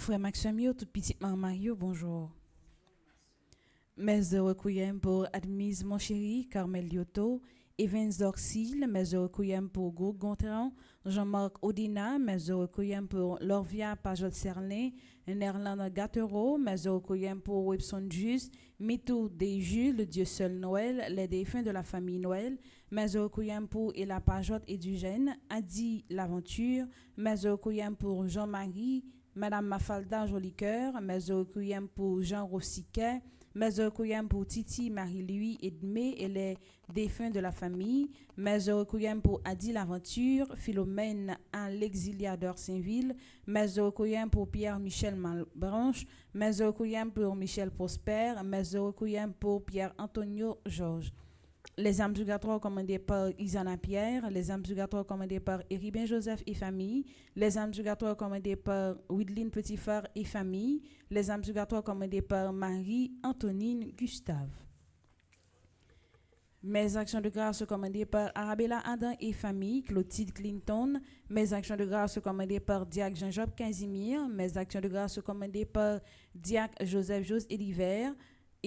Frère Maxime, tout petit Mario, bonjour. Mes de requiem pour Admise mon chéri, Carmel Lyoto, Evans Dorsil, mes de requiem pour Groupe Gontran, Jean-Marc Odina, mes de requiem pour Lorvia Pajot Serlin, Nerland Gattero, mes de requiem pour Webson Jus, Mitou Deju, le Dieu seul Noël, les défunts de la famille Noël, mes de requiem pour Ela Pajot et Dugène, Adi l'Aventure, mes de requiem pour Jean-Marie, Madame Mafalda Jolicoeur, mes de requiem pour Jean Rossiquet, mes requiem pour Titi, Marie-Louis, Edmé et les défunts de la famille. Mes requiem pour Adi L'Aventure, Philomène à l'exiliadeur Saint-Ville. Mes requiem pour Pierre-Michel Malbranche. Mes requiem pour Michel Prosper. Mes requiem pour Pierre-Antonio Georges. Les âmes purgatoires commandées par Isana Pierre, les âmes purgatoires commandées par Éribin Joseph et famille, les âmes purgatoires commandées par Widline Petitfort et famille, les âmes purgatoires commandées par Marie-Antonine Gustave. Mes actions de grâce commandées par Arabella Adam et famille, Clotilde Clinton. Mes actions de grâce commandées par Diac Jean-Job Casimir. Mes actions de grâce commandées par Diac Joseph Jos Eliver.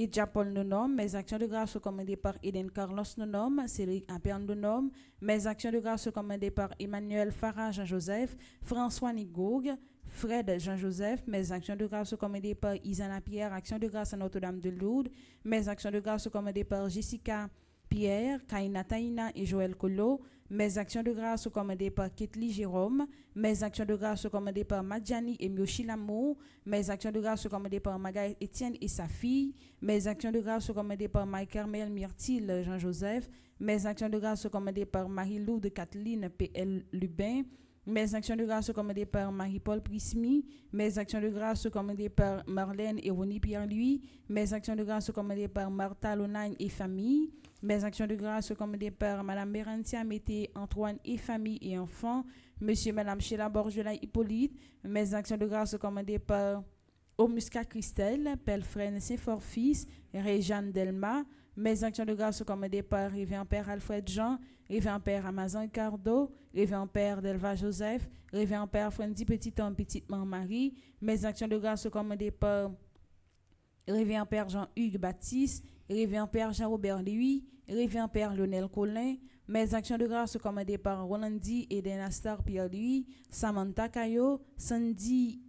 Et Japol Nonom, mes actions de grâce commandées par Eden Carlos Nonom, Cédric Aperne Nonom, mes actions de grâce commandées par Emmanuel Farah Jean-Joseph, François Nigoug, Fred Jean-Joseph, mes actions de grâce commandées par Isana Pierre, actions de grâce à Notre-Dame de Lourdes, mes actions de grâce commandées par Jessica Pierre, Kaina Taina et Joël Colo, mes actions de grâce commandées par Ketli Jérôme, mes actions de grâce commandées par Madjani et Myoshi Lamour, mes actions de grâce commandées par Magaï Etienne et sa fille, mes actions de grâce commandées par Marie-Carmel Myrtille Jean-Joseph, mes actions de grâce commandées par Marie-Lou de Kathleen P.L. Lubin, mes actions de grâce commandées par Marie-Paul Prismi, mes actions de grâce commandées par Marlène et Ronnie Pierre-Louis, mes actions de grâce commandées par Martha Lonagne et famille, mes actions de grâce commandées par Madame Bérantia Mété, Antoine et famille et enfants, Monsieur et Madame Sheila Borgela Hippolyte, mes actions de grâce commandées par Omusca Christelle, Pelfren Saint-Fort-Fils, Réjeanne Delma, mes actions de grâce commandées par Révérend Père Alfred Jean, Révérend Père Amazon Ricardo, Révérend Père Delva Joseph, Révérend Père Frendi Petit-Homme Petite-Maman Marie, mes actions de grâce commandées par Révérend Père Jean-Hugues Baptiste, Révérend Père Jean-Robert Louis, Révérend Père Lionel Collin, mes actions de grâce commandées par Rolandi et Denastar Pierre-Louis, Samantha Caillot, Sandy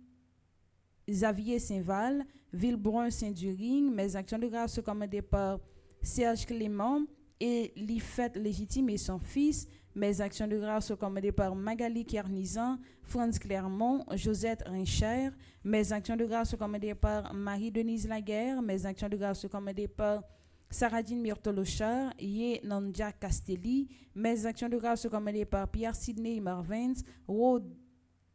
Xavier Saint-Val, Villebrun Saint-During, mes actions de grâce commandées par Serge Clément et Lifette Légitime et son fils, mes actions de grâce commandées par Magali Kernizan, Franz Clermont, Josette Rincher, mes actions de grâce commandées par Marie-Denise Laguerre, mes actions de grâce commandées par Saradine Myrtolochar, Yé Nandia Castelli, mes actions de grâce commandées par Pierre Sidney Marvins, Rod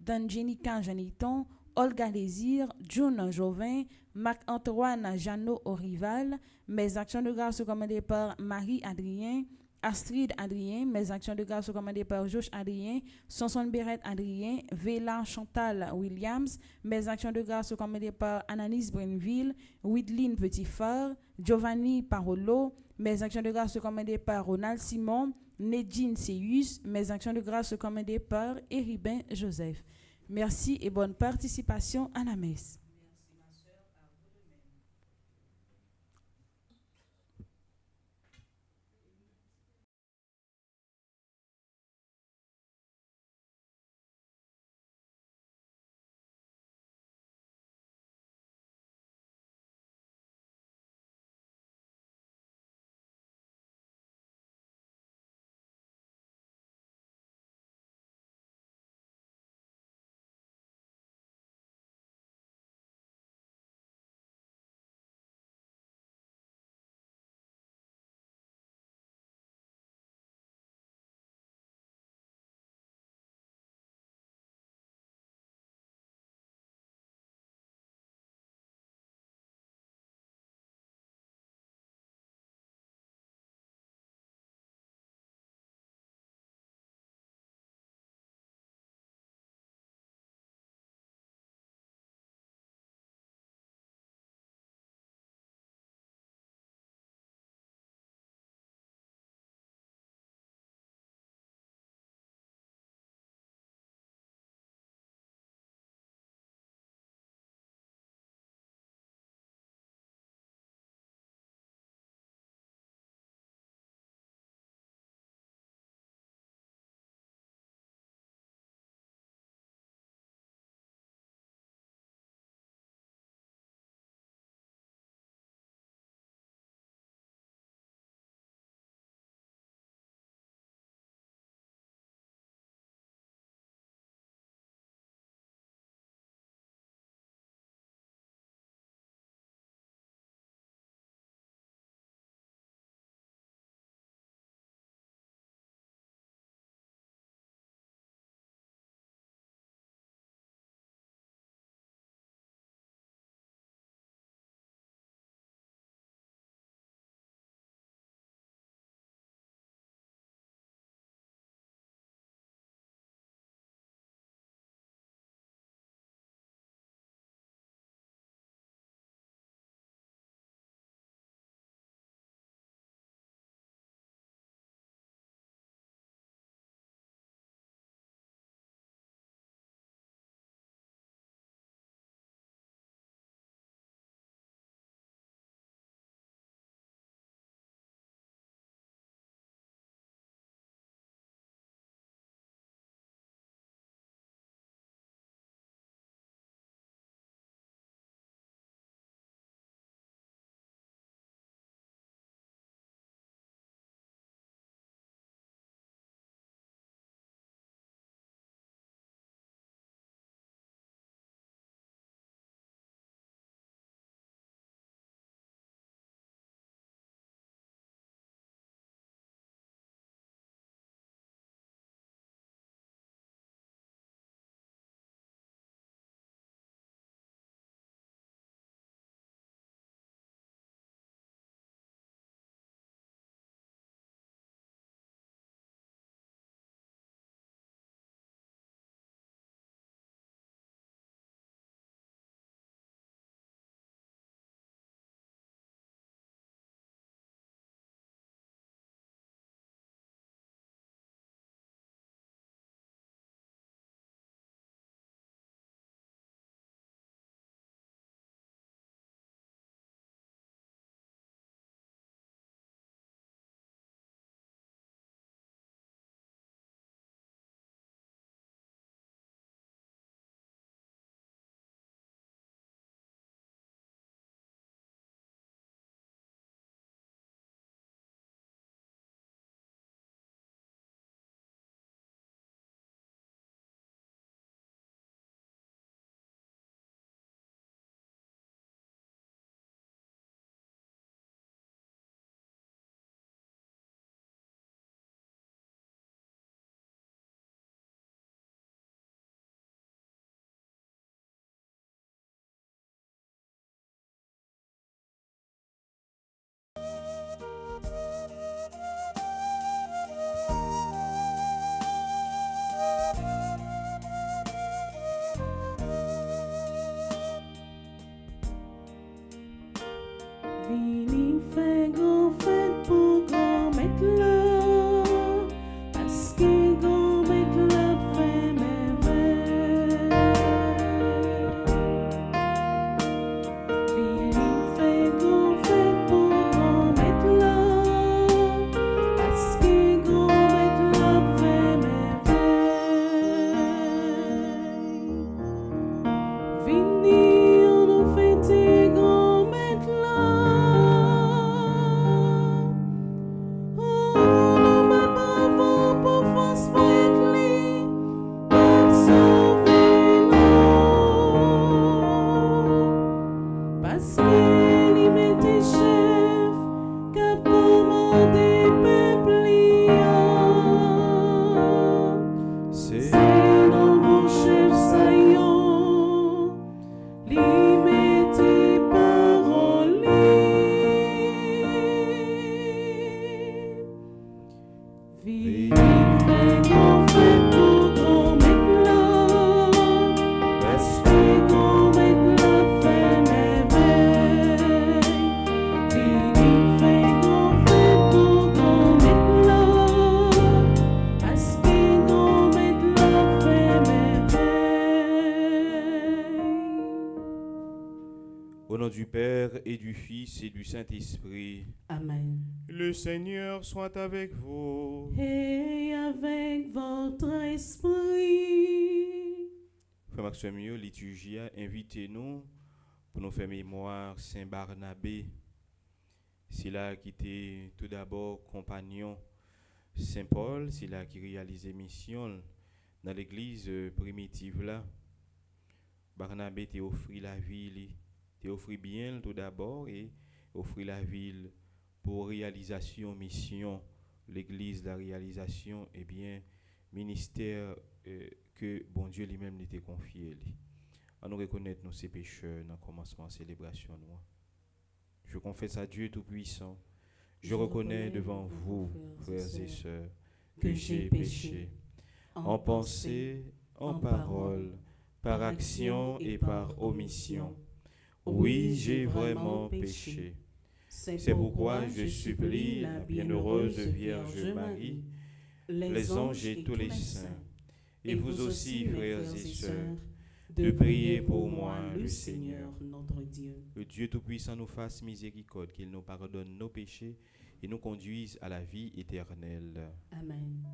Danjenica Janiton, Olga Lésir, June Jovin, Marc-Antoine Jeannot Orival, mes actions de grâce commandées par Marie Adrien, Astrid Adrien, mes actions de grâce commandées par Josh Adrien, Sanson Beret Adrien, Vela Chantal Williams, mes actions de grâce commandées par Ananis Brinville, Widline Petitfort, Giovanni Parolo, mes actions de grâce commandées par Ronald Simon, Nedjine Seyus, mes actions de grâce commandées par Éribin Joseph. Merci et bonne participation à la messe. Vini fait grand fête pour grand mettre là, parce que grand mettre là fait merveille. Vini fait grand fête pour grand mettre là, parce que grand mettre là fait merveille. Vini on nous fête grand mettre là. Parce qu'il y mettait chef, qu'a commandé peuple c'est dans mon chef saillant, l'y mettait parole. Vini fait grand fait pour grand mettre là, parce que grand mettre là fait merveille. Vini fait grand fait pour grand mettre là, parce que grand mettre là fait merveille. Au nom du Père et du Fils et du Saint-Esprit, Amen. le Seigneur soit avec vous. Et avec votre esprit. Frère Maxime, liturgie, invitez-nous pour nous faire mémoire Saint Barnabé. C'est là qui était tout d'abord compagnon Saint Paul, c'est là qui réalisait mission dans l'église primitive là. Barnabé t'a offert la ville, t'a offert bien tout d'abord et offert la ville pour réalisation mission, l'église de la réalisation et bien ministère que bon Dieu lui-même l'était confié. À nous reconnaître nos ces pécheurs dans le commencement de la célébration. Je confesse à Dieu Tout-Puissant. Je reconnais devant vous, frères et sœurs, que j'ai péché en pensée, en parole, par action et par omission. Oui, j'ai vraiment péché. C'est pourquoi je supplie la bienheureuse Vierge Marie, les anges et tous les saints, et vous aussi, frères et sœurs, de prier pour moi, le Seigneur, notre Dieu. que Dieu Tout-Puissant nous fasse miséricorde, qu'il nous pardonne nos péchés et nous conduise à la vie éternelle. Amen.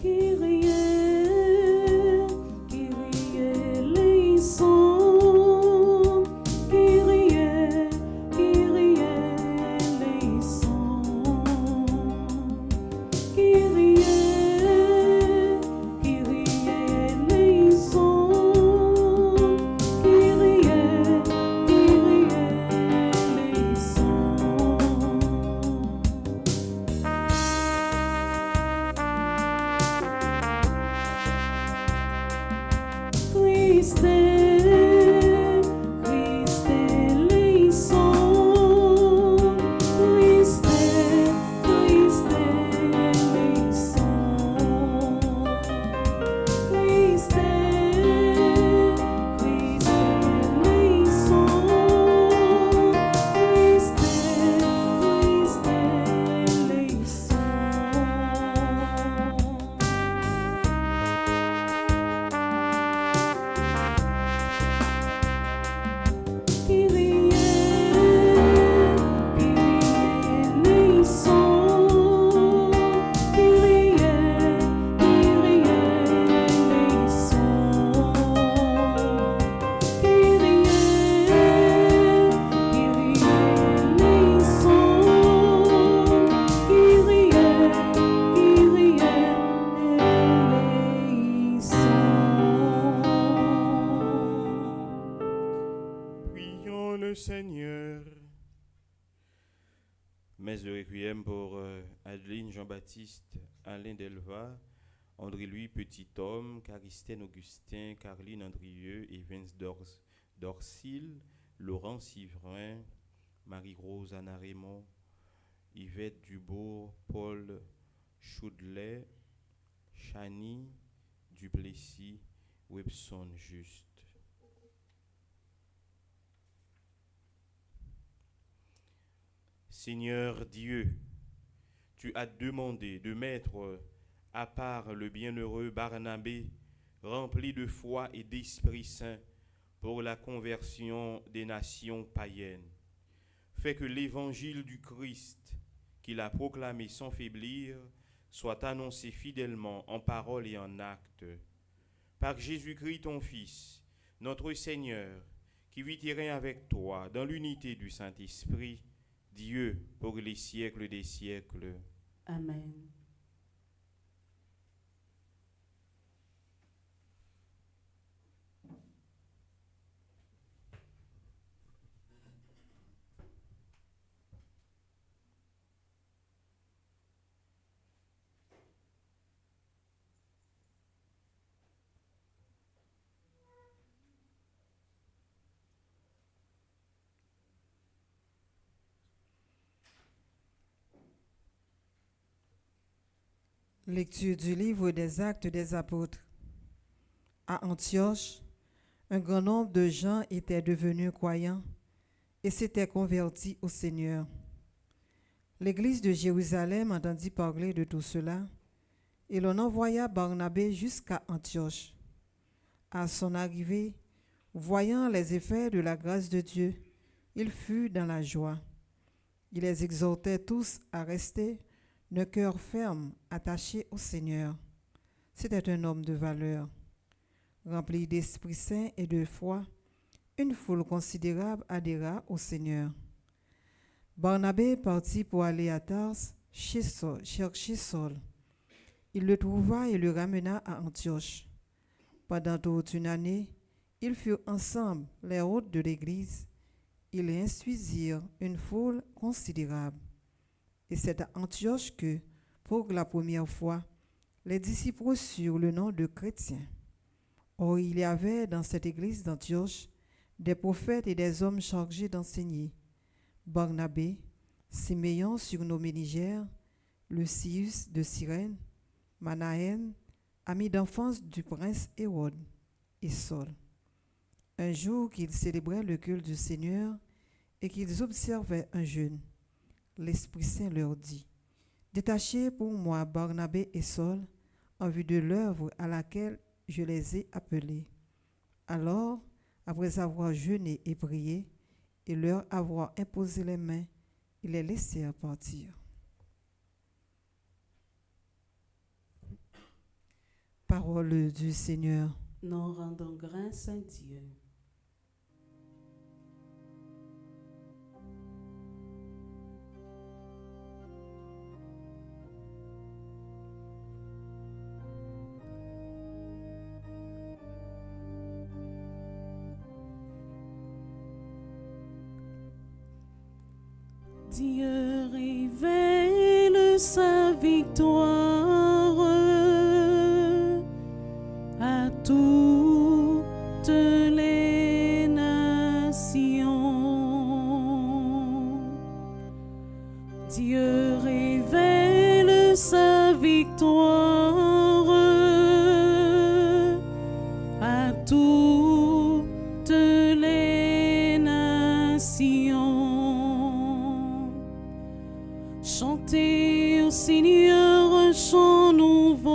Kyrie, Kyrie eleison, Kyrie, Kyrie eleison, Kyrie, Kyrie eleison, Kyrie, Kyrie Christ, Christ eleison, Christ, Christ eleison, Christ, Christ eleison, Christ, Christ eleison. Kyrie, Kyrie eleison, Kyrie, Kyrie eleison, Kyrie, Kyrie eleison, Kyrie, Kyrie eleison. Prions le Seigneur. Messe de requiem pour Adeline Jean-Baptiste Alain Delva, André-Louis Petit-Homme, Caristène Augustin, Caroline Andrieux, Evans Dorsil, Laurent Sivrin, Marie-Rose Anna Raymond, Yvette Dubourg, Paul Choudlet, Chani Duplessis, Webson Juste. Seigneur Dieu, tu as demandé de mettre à part le bienheureux Barnabé, rempli de foi et d'Esprit Saint, pour la conversion des nations païennes. Fais que l'évangile du Christ, qu'il a proclamé sans faiblir, soit annoncé fidèlement en parole et en acte. Par Jésus-Christ ton Fils, notre Seigneur, qui vit et règne avec toi dans l'unité du Saint-Esprit, Dieu pour les siècles des siècles. Amen. Lecture du livre des Actes des Apôtres. À Antioche, un grand nombre de gens étaient devenus croyants et s'étaient convertis au Seigneur. L'Église de Jérusalem entendit parler de tout cela et l'on envoya Barnabé jusqu'à Antioche. À son arrivée, voyant les effets de la grâce de Dieu, il fut dans la joie. Il les exhortait tous à rester d'un cœur ferme, attaché au Seigneur. C'était un homme de valeur. Rempli d'Esprit Saint et de foi, une foule considérable adhéra au Seigneur. Barnabé partit pour aller à Tars chercher Saul. Il le trouva et le ramena à Antioche. Pendant toute une année, ils furent ensemble les hôtes de l'Église. Ils instruisirent une foule considérable. Et c'est à Antioche que, pour la première fois, les disciples reçurent le nom de chrétiens. Or, il y avait dans cette église d'Antioche des prophètes et des hommes chargés d'enseigner. Barnabé, Siméon surnommé Niger, Lucius de Cyrène, Manaën, ami d'enfance du prince Hérode, et Saul. Un jour qu'ils célébraient le culte du Seigneur et qu'ils observaient un jeûne, l'Esprit Saint leur dit, « Détachez pour moi Barnabé et Saul en vue de l'œuvre à laquelle je les ai appelés. » Alors, après avoir jeûné et prié, et leur avoir imposé les mains, ils les laissèrent partir. Parole du Seigneur. Nous rendons grâce à Dieu. Dieu révèle sa victoire à toutes les nations. Dieu révèle sa victoire à toutes les nations. Chantez au Seigneur un chant nouveau,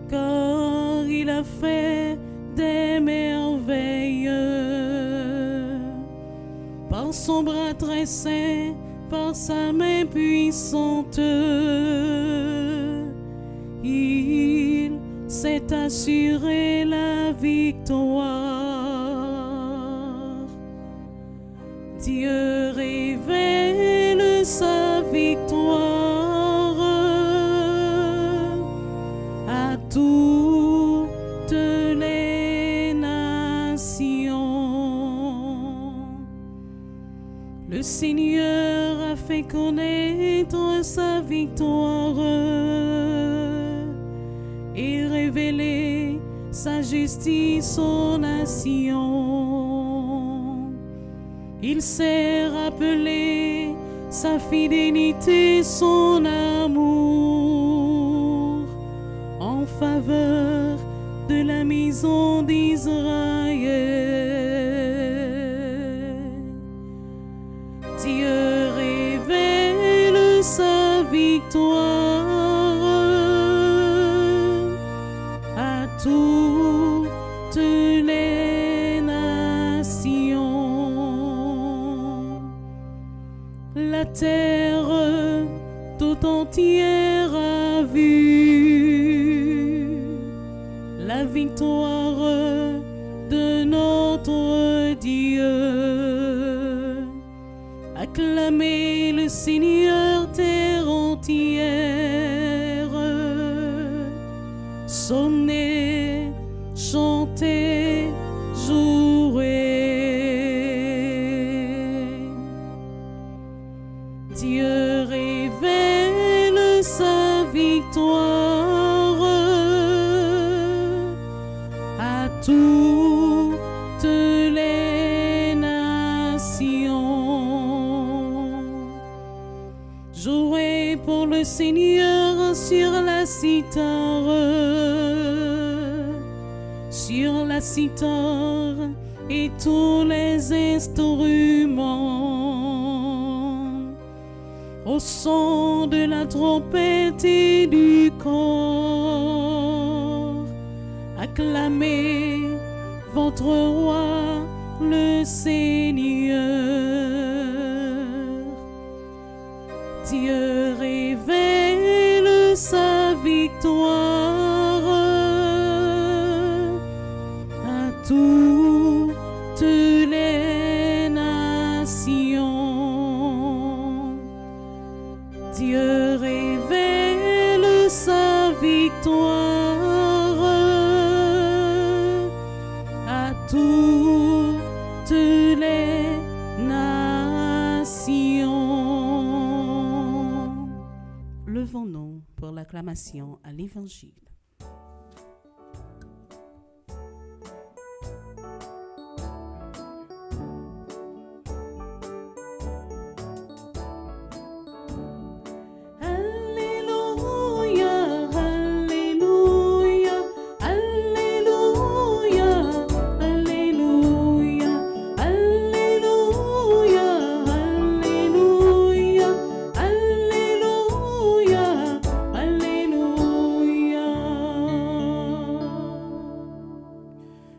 car il a fait des merveilles. Par son bras très saint, par sa main puissante, il s'est assuré la victoire. Dieu révèle sa victoire à toutes les nations. Le Seigneur a fait connaître sa victoire et révélé sa justice aux nations. Il s'est rappelé sa fidélité, son amour en faveur de la maison d'Israël. Dieu révèle sa victoire à toutes les nations. La terre tout entière a vu la victoire de notre Dieu. Acclamez le Seigneur, terre entière. Sonnez, chantez, jouez. Dieu révèle sa victoire à toutes les nations. Jouez pour le Seigneur sur la cithare et tous les instruments. Au son de la trompette et du cor, acclamez votre roi, le Seigneur. Dieu révèle sa victoire à toutes les nations. Dieu révèle sa victoire à toutes les nations. Levons-nous pour l'acclamation à l'Évangile.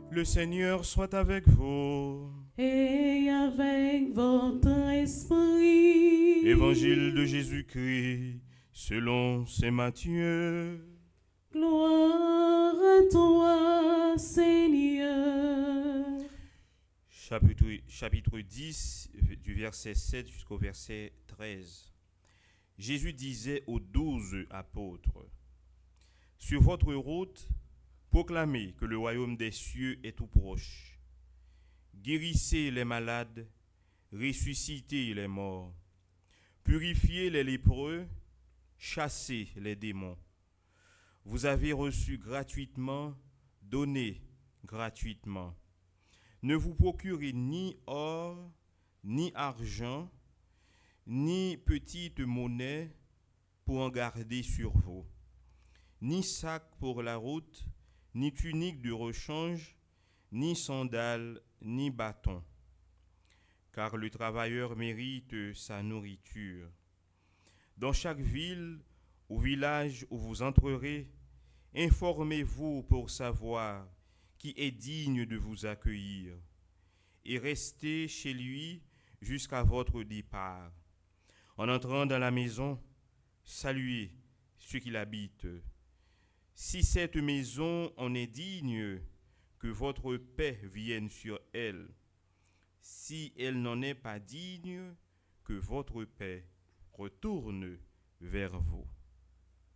Le Seigneur soit avec vous. Et avec votre esprit. Évangile de Jésus-Christ selon saint Matthieu. Gloire à toi, Seigneur. Chapitre 10, du verset 7 jusqu'au verset 13. Jésus disait aux 12 apôtres, « Sur votre route, proclamez que le royaume des cieux est tout proche. Guérissez les malades, ressuscitez les morts, purifiez les lépreux, chassez les démons. Vous avez reçu gratuitement, donnez gratuitement. Ne vous procurez ni or, ni argent, ni petite monnaie pour en garder sur vous, ni sac pour la route, ni tunique de rechange, ni sandales, ni bâton. Car le travailleur mérite sa nourriture. Dans chaque ville ou village où vous entrerez, informez-vous pour savoir qui est digne de vous accueillir, et restez chez lui jusqu'à votre départ. En entrant dans la maison, saluez ceux qui l'habitent. Si cette maison en est digne, que votre paix vienne sur elle. Si elle n'en est pas digne, que votre paix retourne vers vous.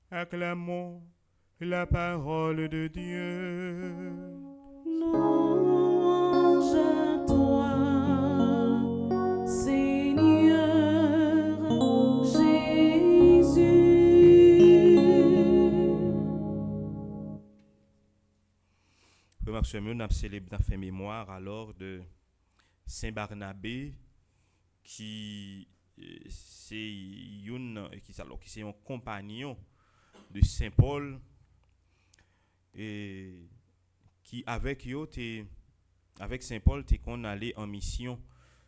Acclamons la parole de Dieu. Louange à toi, Seigneur. sœurs, nous avons célébré, fait mémoire alors de Saint Barnabé qui c'est un compagnon de Saint Paul et qui avec Saint Paul t'es qu'on allait en mission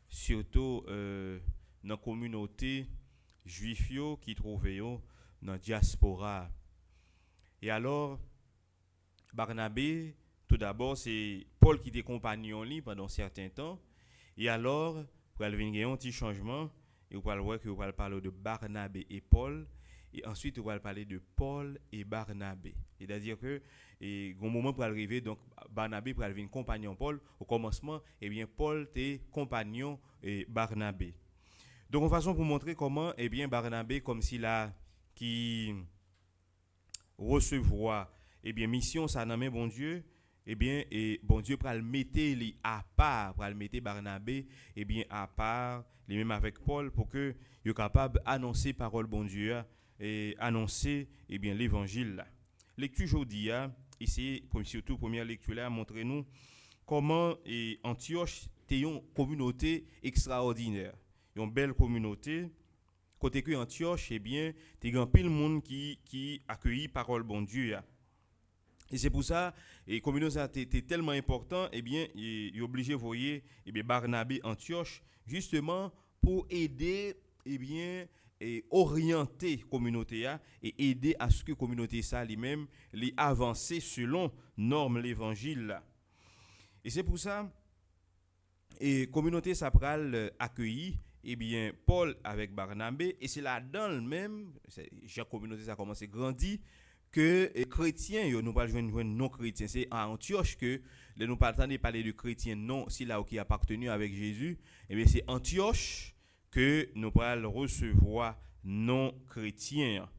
surtout dans la communauté juive qui trouvait dans la diaspora. Et alors Barnabé tout d'abord c'est Paul qui était compagnon lui pendant un certain temps et alors pour aller venir un petit changement et on va voir que on va parler de Barnabé et Paul et ensuite on va parler de Paul et Barnabé. C'est-à-dire que et au moment pour arriver donc Barnabé pour devenir compagnon Paul au commencement et bien Paul était compagnon et Barnabé. Donc en façon pour montrer comment et bien Barnabé comme s'il a qui recevoir et bien mission ça dans bon Dieu eh bien et bon Dieu pour le mettre li à part pour le mettre Barnabé eh bien à part les mêmes avec Paul pour que yo capable annoncer parole bon Dieu et annoncer eh bien l'évangile là. Lecture aujourd'hui ici surtout première lecture là montrer nous comment Antioche était une communauté extraordinaire, une belle communauté côté que Antioche eh bien t'es grand pile monde qui accueilli parole bon Dieu. Et c'est pour ça et communauté était tellement important eh bien il est obligé voyer eh bien Barnabé Antioche justement pour aider eh bien et orienter communauté et aider à ce que communauté ça lui-même les avancer selon norme l'évangile. Et c'est pour ça et communauté ça pral accueilli eh bien Paul avec Barnabé et c'est là-dedans le même Jean communauté ça commence à grandir que chrétiens nous pas joindre non chrétiens c'est à Antioche que nous pas attendre parler de chrétiens non si là qui appartenu avec Jésus et bien c'est Antioche que nous allons recevoir non chrétiens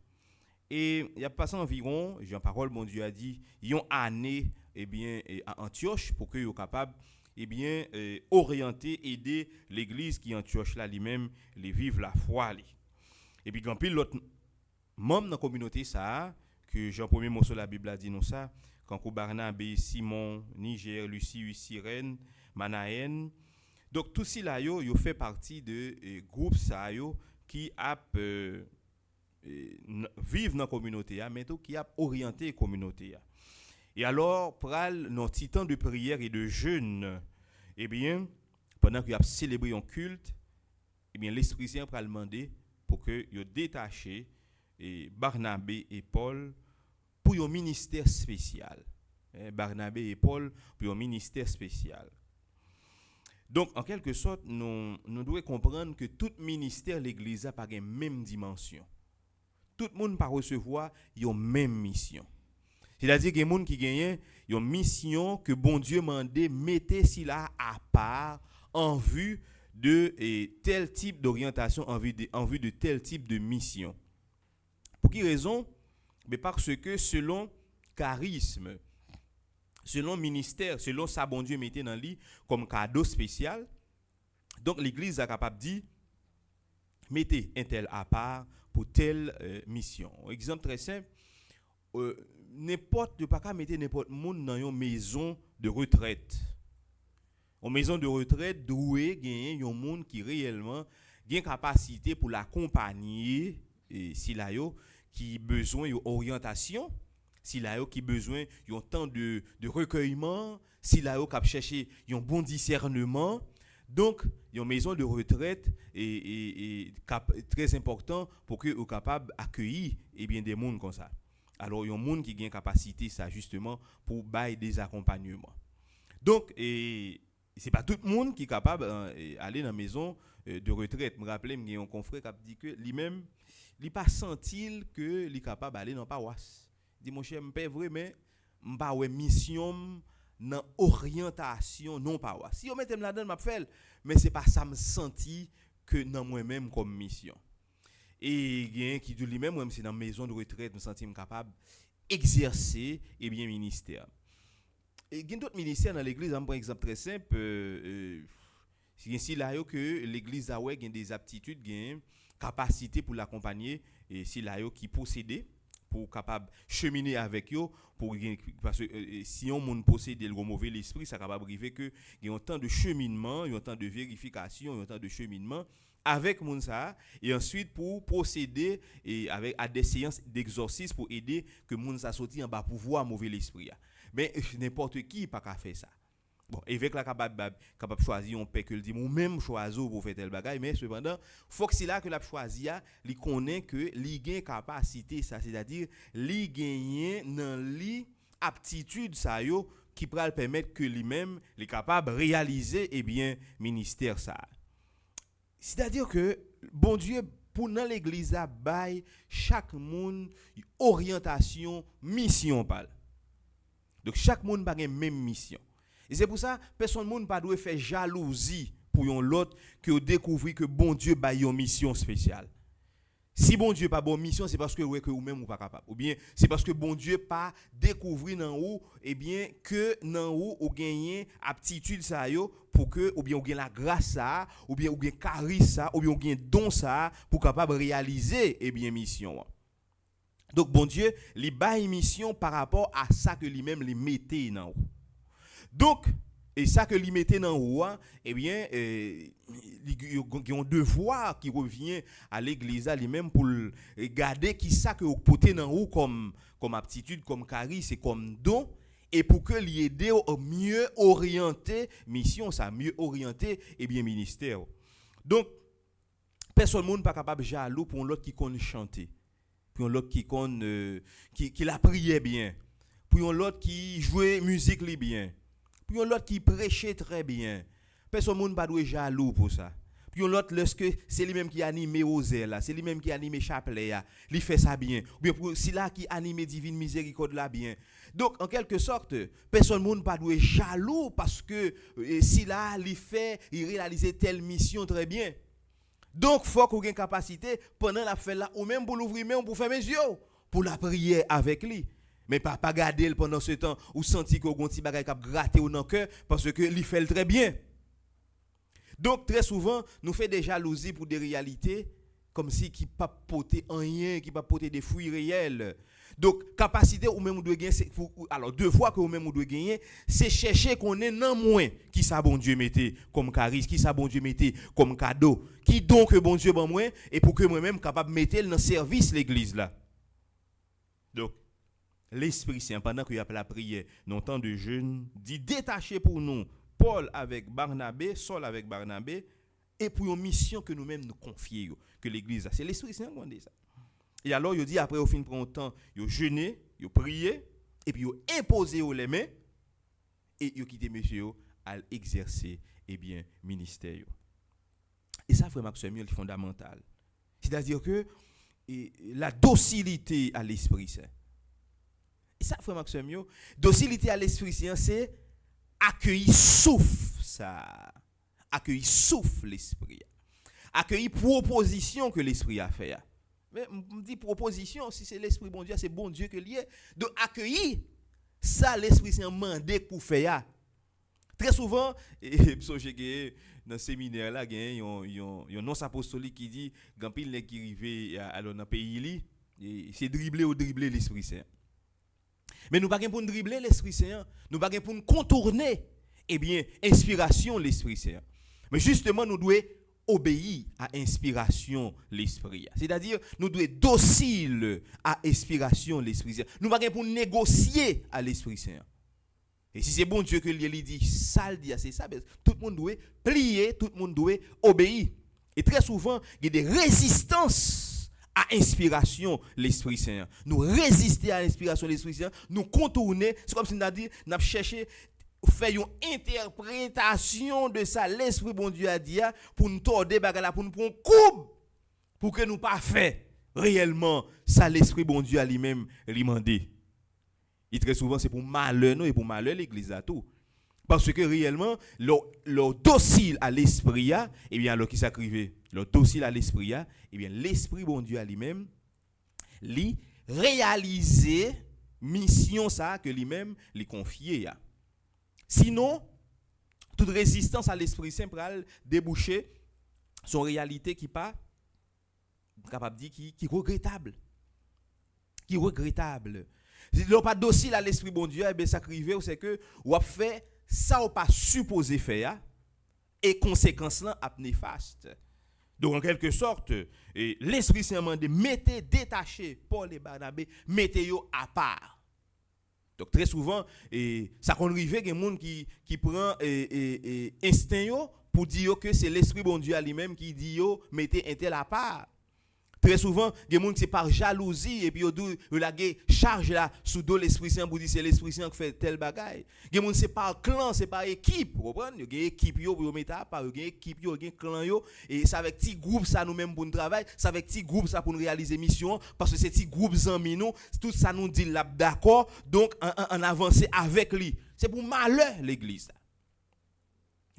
et il y a passé environ Jean parole mon Dieu a dit une année eh bien à Antioche pour que soient capable eh bien orienter aider l'église qui Antioche là lui-même les vivre la foi li. Et puis grand pile l'autre membre dans la communauté ça que Jean premier mot sur la Bible a dit nous ça quand Barnabé Simon Niger Lucie Cyrène Manaën. Donc tout cela là yo fait partie de groupe ça yo qui a vivre dans la communauté mais tout qui a orienté la communauté. Et alors pral nos titans de prière et de jeûne eh bien pendant qu'il a célébré un culte eh bien l'Esprit Saint pral demander pour que yo détaché Barnabé et Paul pour un ministère spécial. Barnabé et Paul pour un ministère spécial. Donc, en quelque sorte, nous devons comprendre que tout ministère de l'Église n'a pas la même dimension. Tout le monde ne peut pas recevoir une même mission. C'est-à-dire qu'il y a des gens qui gagnent une mission que bon Dieu m'a demandé mettez cela à part en vue de tel type d'orientation, en vue de tel type de mission. Pour quelle raison? Mais parce que selon charisme, selon ministère, selon ça bon Dieu mettait dans lui comme cadeau spécial, donc l'église est capable de dire mettez un tel à part pour telle mission. Exemple très simple, n'importe pas mettre n'importe monde dans une maison de retraite. En maison de retraite, doué gagner un monde qui réellement gagne capacité pour l'accompagner si là yo qui besoin d'orientation, si là yo qui besoin d'un temps de recueillement, si là yo cap chercher un bon discernement. Donc, une maison de retraite est très important pour que vous capable d'accueillir bien des monde comme ça. Alors, il y a un monde qui a une capacité ça justement pour bailler des accompagnements. Donc, c'est pas tout le monde qui est capable d'aller dans la maison de retraite. Je me rappelle, il y a un confrère qui a dit que lui-même il pas senti que il est capable d'aller dans paroisse. Il dit mon cher, pas vrai mais pas ouais mission dans orientation non paroisse. Si on mettait là-dedans m'a fait mais c'est pas ça me senti que dans moi-même comme mission. Et il y a qui dit lui-même même c'est dans maison de retraite me senti capable exercer et bien ministère. Et il y a d'autres ministères dans l'église, par exemple très simple c'est ici là que l'église a ouais des aptitudes, gain capacité pour l'accompagner et si là qui posséder pour capable cheminer avec eux pour parce que si on monde possède le mauvais l'esprit, ça capable arriver que il y a un temps de cheminement, il y a un temps de vérification, il y a un temps de cheminement avec moun ça et ensuite pour procéder et avec à des séances d'exorcisme pour aider que moun ça sorti en bas pour voir mauvais l'esprit. Mais n'importe qui pas qu'à faire ça. Bon, évêque là capable choisir on peut que le dit ou même choisir pour faire tel bagage mais cependant faut que c'est là que l'a choisi il connaît que li gain capacité ça c'est-à-dire li gagner dans li aptitude ça yo qui pourra le permettre que lui-même est capable de réaliser eh bien ministère ça. C'est-à-dire que bon Dieu pour dans l'église a bail chaque monde orientation mission parle. Donc chaque monde pas même mission. Et c'est pour ça personne monde pas doit faire jalousie pour un l'autre que découvrir que bon Dieu ba une mission spéciale. Si bon Dieu pas bonne mission, c'est parce que ouais que ou même ou pas capable. Ou bien c'est parce que bon Dieu pas découvrir dans ou eh bien que dans ou gagner aptitude ça yo pour que ou bien ou gagne la grâce ça ou bien charisme ça ou bien ou gagne don ça pour capable réaliser eh bien mission. Donc bon Dieu, li ba une mission par rapport à ça que lui-même li mettait dans ou. Donc, et ça que lui mettait dans haut, eh bien, il y a un devoir qui revient à l'église lui-même pour garder qui ça que porter dans haut comme aptitude, comme charisme et comme don, et pour que l'aider à mieux orienter mission, ça mieux orienter eh bien ministère. Donc, personne monde pas capable jaloux pour l'autre qui connaît chanter, pour l'autre qui connaît qui la priait bien, pour l'autre qui jouait musique li bien. Puis l'autre qui prêchait très bien. Personne monde pas doit jaloux pour ça. Puis l'autre lorsque c'est lui même qui anime Osée là, c'est lui même qui anime chapelet là, il fait ça bien. Ou bien c'est là qui anime divine miséricorde là bien. Donc en quelque sorte, personne monde pas doit jaloux parce que si là il réalise telle mission très bien. Donc faut qu'on ait une capacité pendant la fête là ou même pour l'ouvrir même pour fermer les yeux pour la prière avec lui. Mais pas garder pendant ce temps ou sentir que gon ti bagay k'ap gratter ou dans cœur parce que il fait très bien. Donc très souvent nous fait des jalousies pour des réalités comme si qui pas porter rien, qui pas porter des fruits réels. Donc capacité ou même doit gagner alors deux fois que ou même doit gagner, c'est chercher qu'on est non moins qui ça bon Dieu mettait comme charisme, qui ça bon Dieu mettait comme cadeau, qui donc bon Dieu ban moi et pour que moi même capable mettre dans service l'église là. Donc l'Esprit Saint, pendant qu'il y a la prière, dans temps de jeûne, dit détacher pour nous Paul avec Barnabé, Saul avec Barnabé, et pour une mission que nous-mêmes nous confions, que l'Église a. C'est l'Esprit Saint qui dit ça. Et alors, il dit, après, au fin de un temps, il jeûné, il prié, et puis il imposé les mains, et il quitté monsieur à exercer, eh bien, ministère. Et ça, frère Maxime, c'est fondamental. C'est-à-dire que la docilité à l'Esprit Saint. Et ça, frère Maxime, docilité à l'Esprit Saint, c'est accueillir souffle ça. Accueillir souffle l'Esprit. Accueillir proposition que l'Esprit a fait. Mais me dit proposition, si c'est l'Esprit bon Dieu, c'est bon Dieu que lié. Donc accueillir ça l'Esprit Saint mandé pour faire. Très souvent, dans le séminaire là, il y a un non apostolique qui dit quand il qui arrivé alors dans pays c'est dribbler l'Esprit Saint. Mais nous pas pour dribbler l'Esprit Saint, nous pas pour contourner eh bien inspiration l'Esprit Saint. Mais justement nous devons obéir à inspiration l'Esprit. C'est-à-dire nous devons être dociles à inspiration l'Esprit Saint. Nous pas pour négocier à l'Esprit Saint. Et si c'est bon Dieu que lui dit ça le dit c'est ça, tout le monde doit plier, tout le monde doit obéir. Et très souvent, il y a des résistances à inspiration l'Esprit Saint. Nous résister à l'inspiration de l'Esprit Saint, nous contourner, c'est comme si nous avons dit, nous avons cherché faire une interprétation de ça l'Esprit bon Dieu a dit pour nous torder bagala pour nous prendre coupe pour que nous pas fait réellement ça l'Esprit bon Dieu a lui-même demandé. Et très souvent c'est pour malheur nous et pour malheur l'église à tout. Parce que réellement leur docile à l'Esprit et bien alors qui s'acrivait leur docile à l'Esprit et bien l'Esprit bon Dieu a lui-même lui réaliser mission ça que lui-même lui confier. Sinon toute résistance à l'Esprit Saint pral déboucher son réalité qui pas capable dire qui regrettable. qui est regrettable. Si l'on pas docile à l'esprit bon Dieu, eh bien ça crive c'est que ou a fait ça ou pas supposé faire et conséquence là a néfaste. Donc en quelque sorte, l'Esprit Saint m'a dit mettez détaché Paul et Barnabé, mettez yo à part. Donc très souvent ça qu'on arrive il y a des gens qui prend instinct yo pour dire que c'est l'Esprit bon Dieu à lui-même qui dit yo mettez un tel à part. Très souvent, il y a des gens qui par jalousie et puis ils la charge là sous dos l'Esprit Saint pour dire c'est l'Esprit Saint qui fait tel bagaille. Il y a des gens c'est par clan, c'est par équipe, vous comprenez? Il y a une équipe yo pour mettre à part, il y a une équipe yo, il y a un clan yo et c'est avec petit groupe ça nous même pour nous travailler, c'est avec petit groupe ça pour nous réaliser mission parce que c'est petit groupe amis nous, tout ça nous dit là d'accord, donc en avancer avec lui. C'est pour malheur l'église.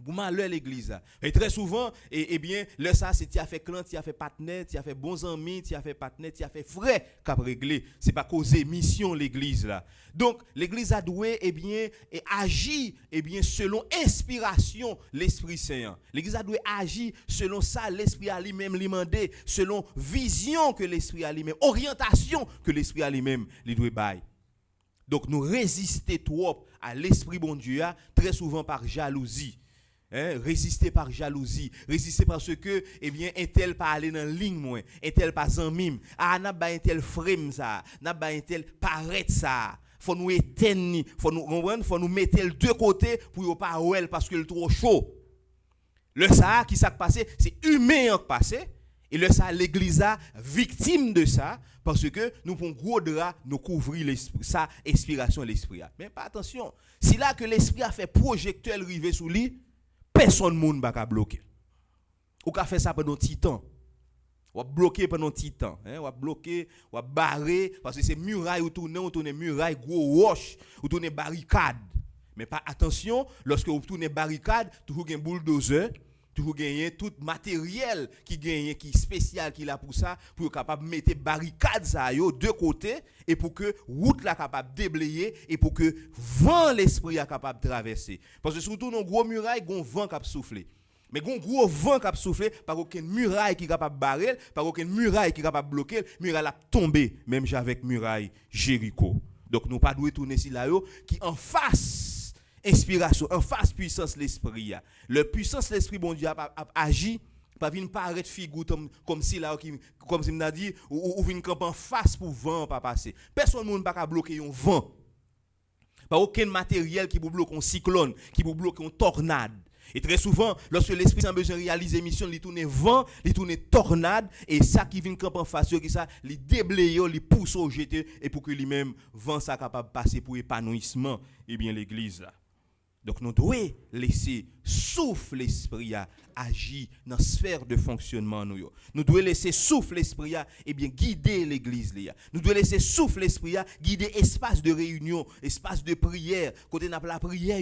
Pour malheur l'église. Et très souvent, bien, le ça, c'est tu as fait clan, tu as fait partenaire, tu as fait bons amis, tu as fait partenaire, tu as fait frère qui a réglé. C'est pas causer mission l'église là. Donc, l'église a doué, bien, et agit, bien, selon inspiration l'Esprit Saint. L'église a doué agir selon ça, l'Esprit a lui-même lui mandé, selon vision que l'Esprit a lui-même, orientation que l'Esprit a lui-même lui doit bailler. Donc, nous résister trop à l'Esprit bon Dieu, très souvent par jalousie. Résister par jalousie, résister parce que bien un tel pas aller dans ligne moins, un tel pas en mime, n'a pas un tel frame ça, n'a pas un tel paraître ça. Faut nous éteindre, faut nous mettre le deux côtés pour pas ouel parce que le trop chaud. Le ça qui s'est passé, c'est humain qui passé et le ça l'église a victime de ça parce que nous prenons gros drap nous couvrir l'esprit, ça inspiration l'esprit. Mais pas attention, si là que l'esprit a fait projecteur rivé sous lui, personne ne va bloquer. Ou ka fait ça pendant un petit temps. Ou bloquer pendant un petit temps, ou bloquer, ou barrer parce que c'est muraille ou tourner muraille gros roche, ou tourner barricade. Mais pas attention, lorsque vous tournez barricade, toujours un bulldozer, toujours gagner tout matériel qui gagne qui spécial qui là pour ça pour capable mettre barricade ça yo deux côtés et pour que route là capable déblayer et pour que vent l'esprit est capable traverser parce que surtout nos gros murailles gon vent qui souffler mais gon gros vent qui souffler par aucune muraille qui capable barrer par aucune muraille qui capable bloquer muraille a tomber même avec muraille Jéricho. Donc nous pas doit tourner si là yo qui en face inspiration, en face puissance l'esprit. Le puissance l'esprit bon Dieu a agi, pas venir paraître figure comme si là comme si m'a dit ou venir camp en face pour vent pas passer. Personne monde pas bloquer un vent. Pas aucun matériel qui peut bloquer un cyclone, qui peut bloquer une tornade. Et très souvent, lorsque l'esprit a besoin de réaliser mission, il tourne vent, il tourne tornade et ça qui vient camp en face qui ça, il déblaye, il pousse au jeter et pour que lui-même vent ça capable passer pour épanouissement et bien l'église là. Donc nous devons laisser souffle l'esprit agir dans la sphère de fonctionnement. Nous devons laisser souffle l'esprit et bien guider l'église. Nous devons laisser souffle l'esprit guider espace de réunion, espace de prière, côté n'a pas la prière.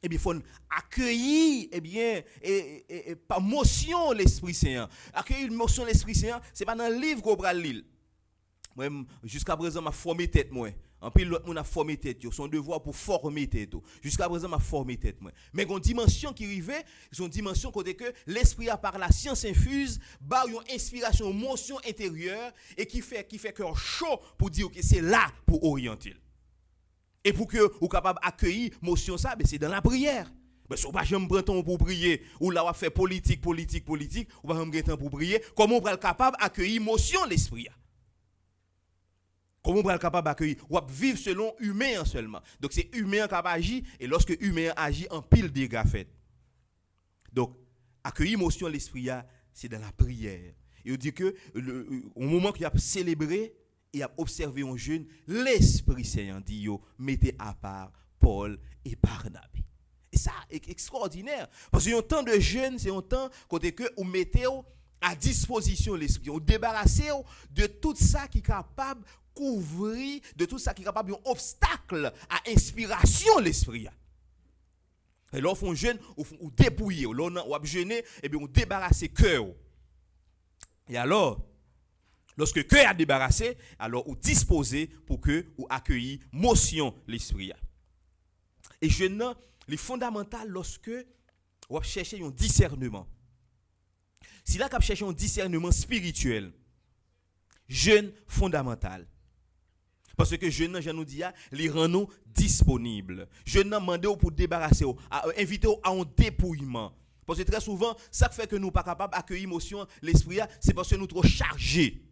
Eh bien, il faut accueillir, par motion l'Esprit Saint. Accueillir une motion l'Esprit Saint, ce n'est pas dans le livre qu'on va lire. Moi, jusqu'à présent, je formé tête. En plus, l'autre monde a formé tête. Son devoir pour former tête. Jusqu'à présent, je formé tête. Mais il y a une dimension qui arrive, c'est une dimension côté que l'esprit a par la science infuse, bah une inspiration, une motion intérieure et qui fait cœur chaud pour dire que c'est là pour orienter. Et pour que vous capable accueillir motion ça, c'est dans la prière. Mais si vous pas jamais prendre temps pour prier ou là on fait politique, ou pas jamais temps pour prier, comment on va être capable d'accueillir motion l'esprit? Comment on va être capable d'accueillir ou vivre selon humain seulement. Donc c'est humain qui agit et lorsque humain agit en pile dégâts fait. Donc accueillir motion l'esprit c'est dans la prière. Et on dit que au moment qu'il a célébré et a observé un jeune, l'Esprit Saint dit yo mettez à part Paul et Barnabé. Et ça est extraordinaire parce que un temps de jeûne, c'est un temps côté que vous mettez à disposition l'esprit, vous débarrassez de tout ça qui est capable couvrir, de tout ça qui est capable d'un obstacle à inspiration l'esprit. Et là on fait un jeûne, ou dépouiller, là on jeûner et bien on débarrasse cœur. Et alors lorsque le cœur a débarrassé, alors vous disposez pour que vous accueilliez motion l'esprit. Et jeûne les fondamental lorsque vous cherchez un discernement. Si là vous cherchez un discernement spirituel, jeûne fondamental. Parce que jeune nan, je nous dis, les rend nous disponibles. Jeune nan mandé pour débarrasser, inviter à un dépouillement. Parce que très souvent, ça fait que nous ne sommes pas capables d'accueillir l'émotion, l'esprit, c'est parce que nous sommes trop chargés.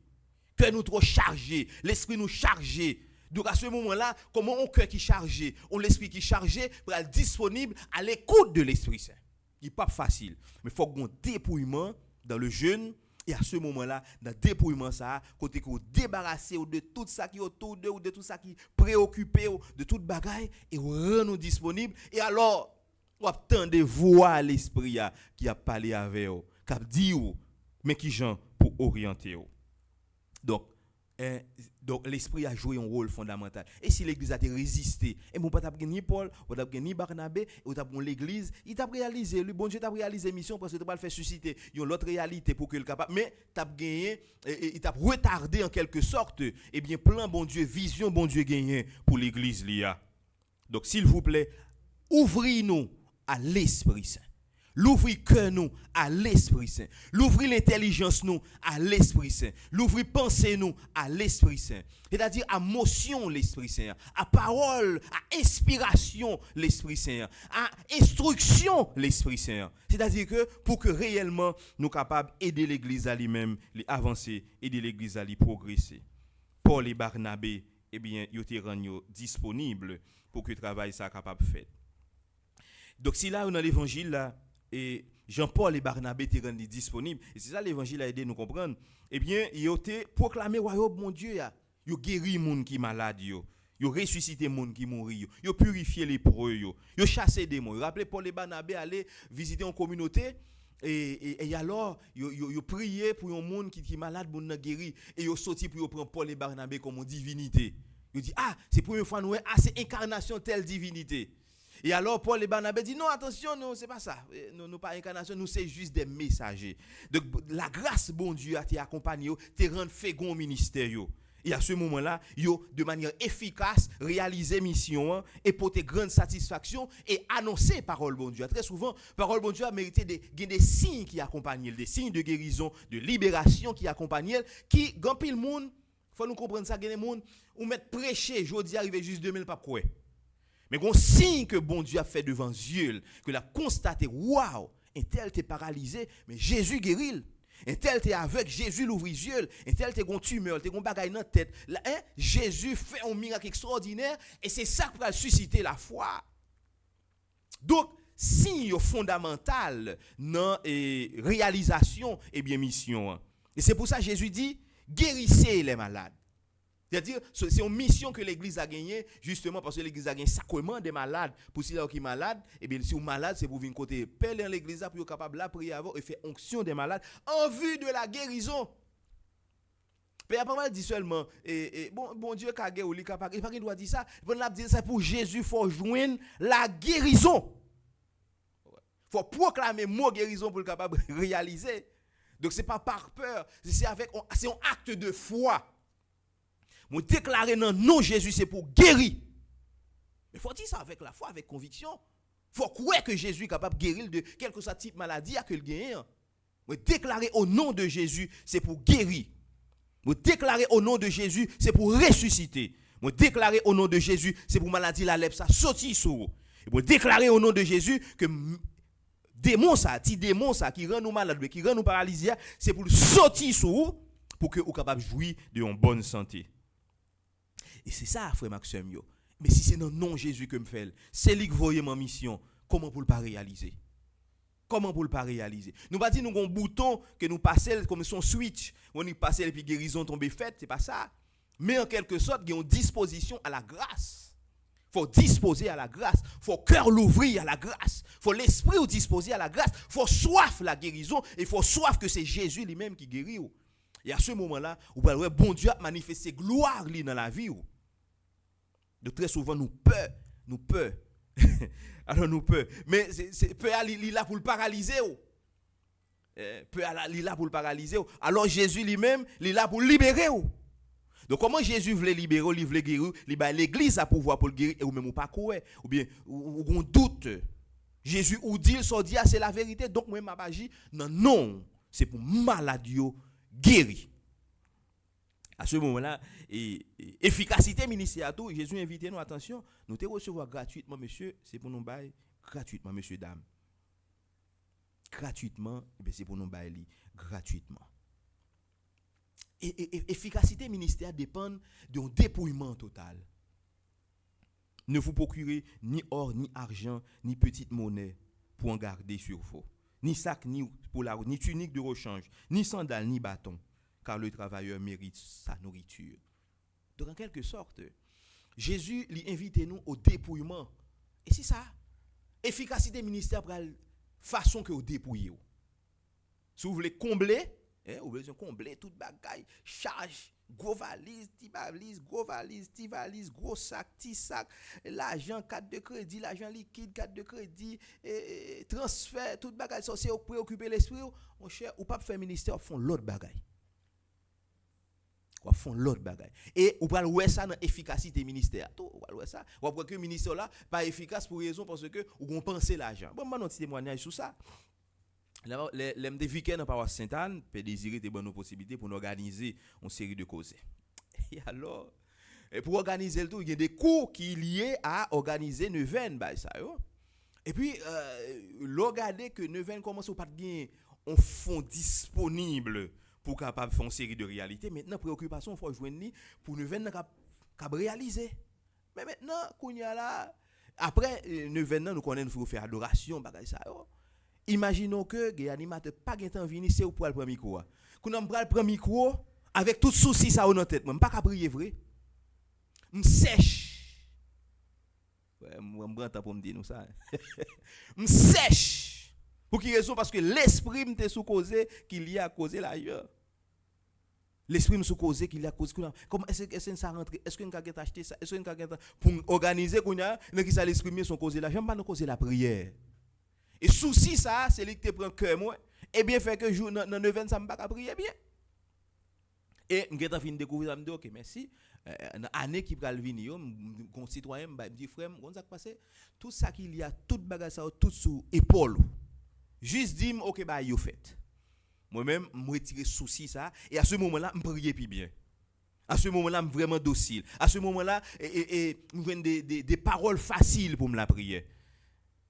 Que nous trop chargés, l'esprit nous chargé. Donc à ce moment-là, comment on cœur qui chargé, on l'esprit qui chargé pour être disponible à l'écoute de l'Esprit Saint. Il n'est pas facile, mais il faut qu'on dépouillement dans le jeûne. Et à ce moment-là, dans le dépouillement, ça, côté que vous débarrassez de tout ça qui est autour de vous, de tout ça qui préoccupe, de toute bagaille, et vous rendez disponible. Et alors, vous attendez voir l'esprit qui a parlé avec vous, qui a dit vous, mais qui gens pour orienter vous. Donc l'esprit a joué un rôle fondamental. Et si l'église a résisté, et mon pas ni Paul, ou t'as ni Barnabé, ou t'as l'église, il t'a réalisé, le bon Dieu t'a réalisé mission parce que t'as pas le fait susciter une autre réalité pour qu'il capable, mais t'as gagné, il t'a retardé en quelque sorte, et bien plan bon Dieu, vision bon Dieu gagné pour l'église l'IA. Donc s'il vous plaît, ouvrez-nous à l'Esprit Saint. L'ouvrir cœur nous à l'Esprit Saint. L'ouvrir l'intelligence nous à l'Esprit Saint. L'ouvrir pensée nous à l'Esprit Saint. C'est-à-dire à motion l'Esprit Saint, à parole, à inspiration l'Esprit Saint, à instruction l'Esprit Saint. C'est-à-dire que pour que réellement nous capables d'aider l'église à lui-même, avancer, aider l'église à lui progresser. Paul et Barnabé, eh bien, ils étaient rendus disponibles pour que le travail soit capable de faire. Donc si là, on a l'évangile là, et Jean-Paul et Barnabé étaient rendus disponibles. Et c'est ça l'évangile a aidé à nous comprendre. Eh bien, ils ont proclamé royaume mon Dieu. Ils ont guéri les gens qui sont malades. Ils ont ressuscité les gens qui sont morts. Ils ont purifié les lépreux. Ils ont chassé des démons. Rappelez Paul et Barnabé aller visiter une communauté. Et alors, ils ont prié pour les gens qui sont malades pour nous guérir. Et ils ont sorti pour prendre Paul et Barnabé comme une divinité. Ils ont dit, c'est la première fois nous c'est incarnation telle divinité. Et alors, Paul et Barnabé disent, non, attention, non, c'est pas ça. Nous pas incarnation, nous, c'est juste des messagers. Donc, la grâce, bon Dieu, a été accompagnée, te rend fécond au ministère. Et à ce moment-là, yo, de manière efficace, réaliser mission et porter grande satisfaction et annoncer parole, bon Dieu. Très souvent, parole, bon Dieu a mérité des signes qui accompagnent, des signes de guérison, de libération qui accompagnent, qui, grand pile monde, faut nous comprendre ça, des monde, ou mettre prêcher, je dis arriver juste 2000 pas quoi. Mais un signe que bon Dieu a fait devant Dieu, que l'a constaté, waouh, un tel t'est paralysé, mais Jésus guérit. Un tel t'est aveugle, Jésus l'ouvre les yeux. Un tel t'est gon tumeur, t'es gon bagaille dans la tête. Là, Jésus fait un miracle extraordinaire et c'est ça qui va susciter la foi. Donc, signe fondamental dans réalisation et bien mission. Et c'est pour ça que Jésus dit, guérissez les malades. C'est-à-dire, c'est une mission que l'Église a gagnée, justement parce que l'Église a gagné sacrement des malades. Pour ceux qui sont malades, et bien si vous êtes malade, c'est pour venir côté pelle dans l'Église pour être capable de prier avant et faire onction des malades en vue de la guérison. Mais il y a pas mal dit seulement, bon Dieu a guéri, il capable. Et pas qu'il doit dire ça. Bon l'a dire ça pour Jésus, il faut joindre la guérison. Il faut proclamer mot guérison pour le capable de réaliser. Donc c'est pas par peur, c'est un acte de foi. Moi déclarer non, non Jésus c'est pour guérir. Mais faut dire ça avec la foi, avec conviction. Faut croire que Jésus est capable de guérir de quelque soit type maladie à que le gagne. Moi déclarer au nom de Jésus c'est pour guérir. Moi déclarer au nom de Jésus c'est pour ressusciter. Moi déclarer au nom de Jésus c'est pour maladie la lèpre ça sortir sur. Et moi déclarer au nom de Jésus que démon ça, petit démon ça qui rend nous malades, qui rend nous paralysés, c'est pour sortir sur vous pour que vous capable jouir de une bonne santé. Et c'est ça, frère Maxime. Mais si c'est dans le nom de Jésus que me fait, c'est lui qui voyait ma mission, comment pour le pas réaliser? Comment pour le pas réaliser? Nous pas dire nous avons un bouton que nous passons comme son switch, on y passe et puis guérison tombe faite, c'est pas ça. Mais en quelque sorte, il y a une disposition à la grâce. Faut disposer à la grâce, faut cœur l'ouvrir à la grâce, faut l'esprit ou disposer à la grâce, faut soif la guérison et faut soif que c'est Jésus lui-même qui guérit. Et à ce moment-là, vous parlez bon Dieu a manifesté gloire dans la vie. De très souvent nous peur. Alors nous peur. Mais c'est peur il là pour le paralyser. Peur il là pour le paralyser. Alors Jésus lui-même, il là pour libérer. Donc comment Jésus voulait libérer, il voulait guérir, l'église a pouvoir pour le guérir ou même ou pas courir ou bien ou doute. Jésus ou dit c'est la vérité. Donc moi m'a agi non, c'est pour maladie guéri. À ce moment-là, efficacité ministère tout, Jésus invite nous, attention, nous te recevoir gratuitement, monsieur, c'est pour nous bailler gratuitement, monsieur, dame. Gratuitement, c'est pour nous bailler gratuitement. Et efficacité ministère dépend d'un dépouillement total. Ne vous procurez ni or, ni argent, ni petite monnaie pour en garder sur vous. Ni sac, ni pour la route, ni tunique de rechange, ni sandales, ni bâton, car le travailleur mérite sa nourriture. Donc, en quelque sorte, Jésus lui invite nous au dépouillement. Et c'est ça. Efficacité ministère pour la façon que vous dépouillez. Si vous voulez combler, vous voulez combler toute bagaille, charge, gros valise, petit valise, gros sac, petit sac, l'argent, carte de crédit, l'argent liquide, carte de crédit, transfert, toute bagaille, ça c'est préoccuper l'esprit, mon cher, ou pas faire ministère, font l'autre bagaille. Ou font l'autre bagaille. Et ou pas voir ça dans efficacité ministère. Tout, ou voir ça, ou voir que le ministère là pas efficace pour raison parce que ou on penser l'argent. Bon, moi un petit témoignage sur ça. Les week-ends en paroisse Sainte-Anne peut désirer des bonnes possibilités pour organiser une série de causes. Et alors, pour organiser le tout, il y a des cours qui sont liés à organiser neuvaine. Et puis, regarder que neuvaine commence à pas gagner un fonds disponible pour capable faire une série de réalités. Maintenant, préoccupation, il faut joindre pour neuvaine capable réaliser. Mais maintenant, qu'on y a là, après neuvaine, nous connaissons faut faire adoration, bagay ça. Imaginons que les animateurs pas de temps venir, c'est pour le premier micro. Quand on prend le premier micro, avec tout souci ça dans tête, même pas qu'à prier vrai. Me sèche. Ouais, moi me prend temps pour me dire nous ça. Me sèche. Pour quelle raison? Parce que l'esprit me sous causé qu'il y a causé l'ailleurs. L'esprit me sous causé qu'il y a causé. Comment est-ce que ça rentre? Est-ce qu'on peut acheter ça? Est-ce qu'on peut pour organiser qu'on a qui ça l'esprit me sont causé là, j'aime pas nous causer la prière. Et souci ça, c'est lui qui te prend cœur moi. Et bien fait que jour dans 9 ça me pas prier bien. Et m'geta fin découvrir ça me dit OK, merci. Dans année qui pral venir, mon citoyen me dit frère, comment ça passé? Tout ça qu'il y a, toute bagage ça tout sous épaule. Juste dis OK bah yo fait. Moi-même me retirer souci ça et à ce moment-là me prier puis bien. À ce moment-là me vraiment docile. À ce moment-là me prendre des paroles faciles pour me la prier.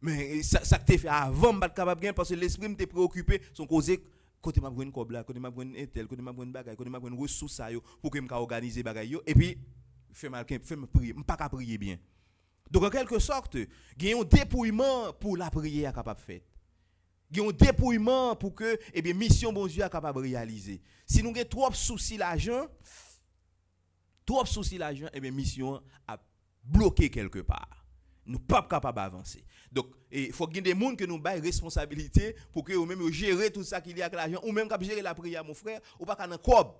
Mais ça que tu fait avant me pas capable bien parce que l'esprit me préoccupé son causé côté m'a prendre cob là côté m'a prendre intel côté m'a prendre bagaille côté m'a prendre ressources ça yo pour que me organiser bagaille yo et puis fait me prier me pas prier bien. Donc en quelque sorte il y a un dépouillement pour la prière capable faire. Il y a un dépouillement pour que mission bon Dieu capable réaliser. Si nous avons trop souci l'argent mission a bloqué quelque part. Nous pas capable d'avancer. Donc il faut qu'il y ait des gens que nous baillent responsabilité pour que nous même gérer tout ça qu'il y a avec l'argent ou même gérer la prière mon frère ou pas dans cob.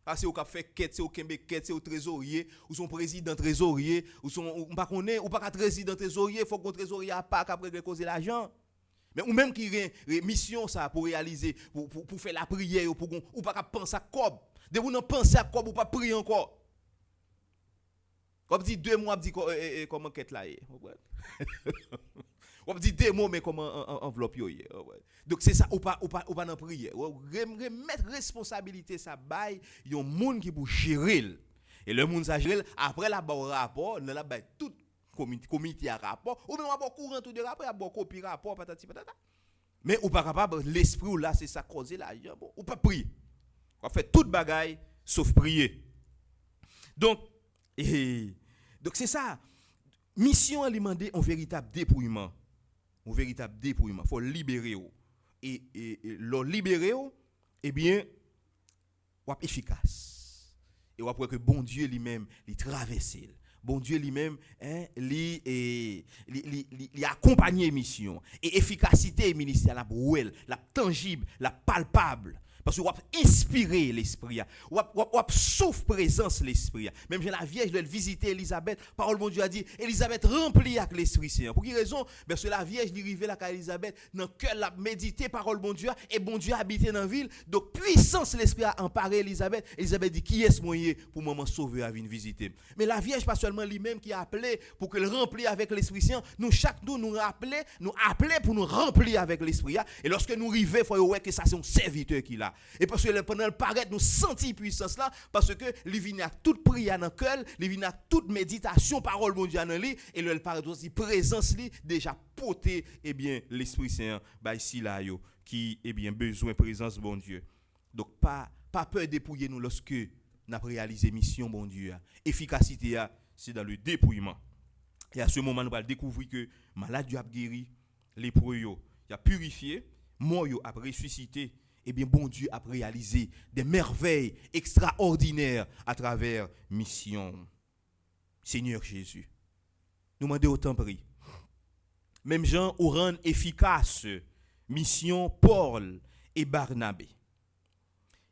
Parce que vous fait quête, c'est au Québec quête, c'est au trésorier ou son président trésorier ou son pas connaît ou pas président trésorier, faut qu'on trésorier a pas capable causer l'argent. Mais ou même qui a mission ça pour réaliser pour faire la prière ou pas penser à cob. De vous non penser à cob ou pas prier encore. On dit 2 mois, on dit comment quête là. On dit 2 mots, mais comment enveloppe yo. Donc c'est ça, ou pas dans prière. Remettre responsabilité, ça bail, yon monde qui pour gérer. Et le monde ça gérer, après la rapport, on la bail tout comité à rapport, ou même on courant tout de rapport, on copie rapport, patati patata. Mais ou pas capable, l'esprit ou là, c'est ça causer là, ou pas prier. On fait toute bagaille, sauf prier. Donc c'est ça. Mission a demandé un véritable dépouillement. Il faut libérer. Et le libérer, eh bien, on est efficace. Et on voit que bon Dieu lui-même, il traverse. Bon Dieu lui-même, il accompagne mission. Et efficacité ministère, la brouelle, la tangible, la palpable. Parce que vous inspiré l'esprit, vous souffre présence l'esprit. Même la Vierge elle visiter Élisabeth, parole bon Dieu a dit Élisabeth remplie avec l'esprit saint. Pour quelle raison? Parce que la Vierge lui arrivait là à Élisabeth dans cœur la méditer parole bon Dieu et bon Dieu habiter dans la ville. Donc puissance l'esprit a emparé Élisabeth. Élisabeth dit qui est-ce moyen pour maman sauver à venir visiter. Mais la Vierge pas seulement lui-même qui a appelé pour qu'elle remplit avec l'esprit saint, nous chaque nous appeler pour nous remplir avec l'esprit et lorsque nous arrivons, il faut voir que ça c'est un serviteur qui là. là. Et parce que pendant le paraît, nous sentir puissance là, parce que il vient à toute prière dans le cœur, il vient à toute méditation, parole bon Dieu dans lui, et le paraît aussi présence li déjà porté, eh bien, l'Esprit Saint, bah ici là, yo, qui, eh bien, besoin de présence bon Dieu. Donc, pas peur de dépouiller nous lorsque nous avons réalisé mission bon Dieu. Efficacité, c'est dans le dépouillement. Et à ce moment, nous allons découvrir que malade Dieu a guéri, lépreux il a purifié, mort a ressuscité, et bien bon Dieu a réalisé des merveilles extraordinaires à travers mission. Seigneur Jésus, nous demandons autant prix. Même Jean au rend efficace mission Paul et Barnabé.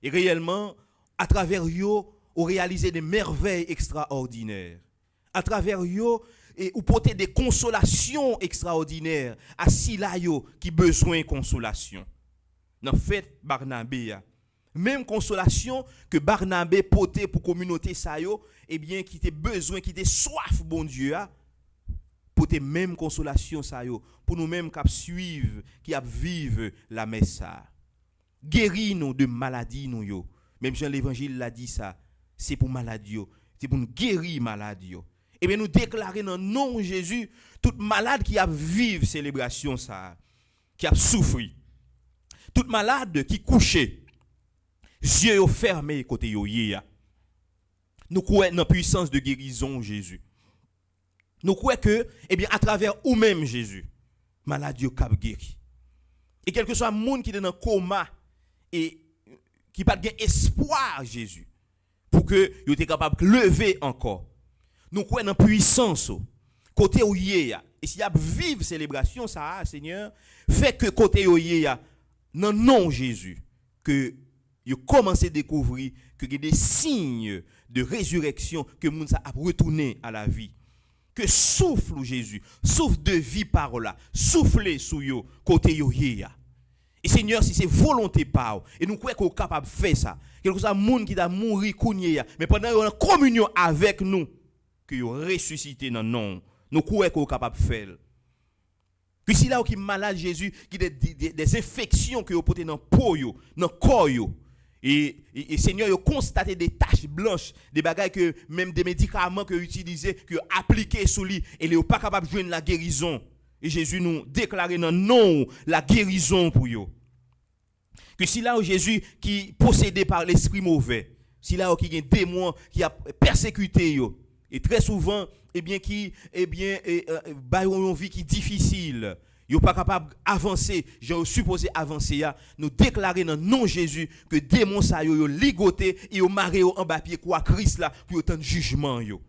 Et réellement, à travers eux, on réalisé des merveilles extraordinaires. À travers eux, et ou porter des consolations extraordinaires à Silayo qui besoin de consolation. Dans fait Barnabé, même consolation que Barnabé portait pour communauté Sayo, eh bien qui était besoin, qui était soif bon Dieu, porter même consolation Sayo pour nous-mêmes qui suivre, qui vivre la messe. Guérir nous de maladies nous yo. Même Jean l'évangile l'a dit ça, c'est pour maladie, c'est pour nous guérir maladie. Et bien nous déclarer dans le nom de Jésus, toute malade qui a vécu célébration ça, qui a souffert, toute malade qui couché, yeux fermés côté yo yé. Nous croyons dans la puissance de guérison Jésus. Nous croyons que, eh bien, à travers ou même Jésus, maladie yo cap guéri. Et quel que soit le monde qui est dans un coma et qui n'a pas espoir Jésus, pour que yo était capable de lever encore. Nous croyons dans la puissance côté où y a et s'il y a vive célébration ça Seigneur fait que côté où y a dans nom Jésus que you commencez à découvrir que il y a des signes de résurrection que moun ça a retourné à la vie que souffle Jésus souffle de vie par là souffler sous yo côté yo y a. Et Seigneur, si c'est volonté par et nous croyons qu'on est capable de faire ça quelque chose monde qui a mourir kounye mais pendant une communion avec nous que yo ressuscité dans nom nous croyons qu'on est capable de faire que si là qui malade Jésus qui des infections que yo porté dans peau yo dans corps yo et Seigneur yo constaté des taches blanches des bagages que même des médicaments que utilisé que appliqué sous lui et il est pas capable de joindre la guérison et Jésus nous déclarer dans nom la guérison pour yo que si là Jésus qui possédé par l'esprit mauvais si là qui un démon qui a persécuté yo et très souvent qui ba une vie qui difficile yo pas capable avancer j'ai supposé avancer nous déclarer dans nom Jésus que démon ça yo ligoté et yo maré en bas pied quoi Christ là pour autant de jugement yo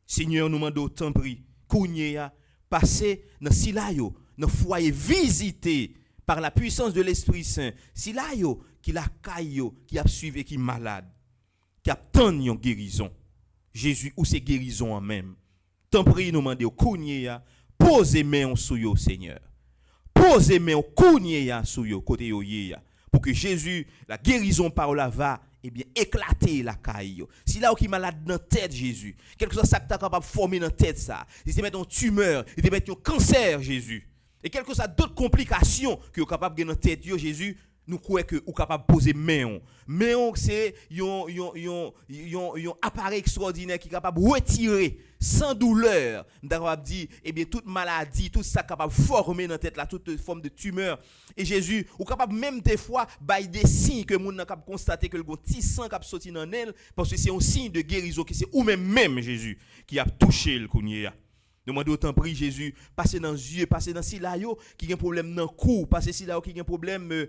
Seigneur nous demande autant prix kounye ya passer dans silayo dans foyer visité par la puissance de l'Esprit Saint silayo qui la caillou qui a suivi qui malade qui a tant yon guérison Jésus ou c'est guérison en même. Tant prie nous demander au kounye ya, posez main sur yo Seigneur. Posez main au kounye ya sur yo côté yo ya pour que Jésus la guérison par là va bien éclater la caille. Si là qui malade dans tête Jésus, quelque chose ça que tu capable former dans tête ça. Il te met une tumeur, il te met un cancer Jésus. Et quelque chose d'autres complications que tu capable de dans tête yo Jésus. Nous croyons que ou capable poser main. Main c'est un appareil extraordinaire qui est capable de retirer sans douleur, capable dire toute maladie, tout ça capable former dans tête là toute forme de tumeur et Jésus ou capable même des fois bailler des signes que moun capable constater que le petit sang qui sorti dans elle parce que c'est un signe de guérison que c'est ou même Jésus qui a touché le kounye. Demandez autant prix Jésus, passer dans les yeux, passer dans silayo qui a un problème dans cou, passer silayo qui a un problème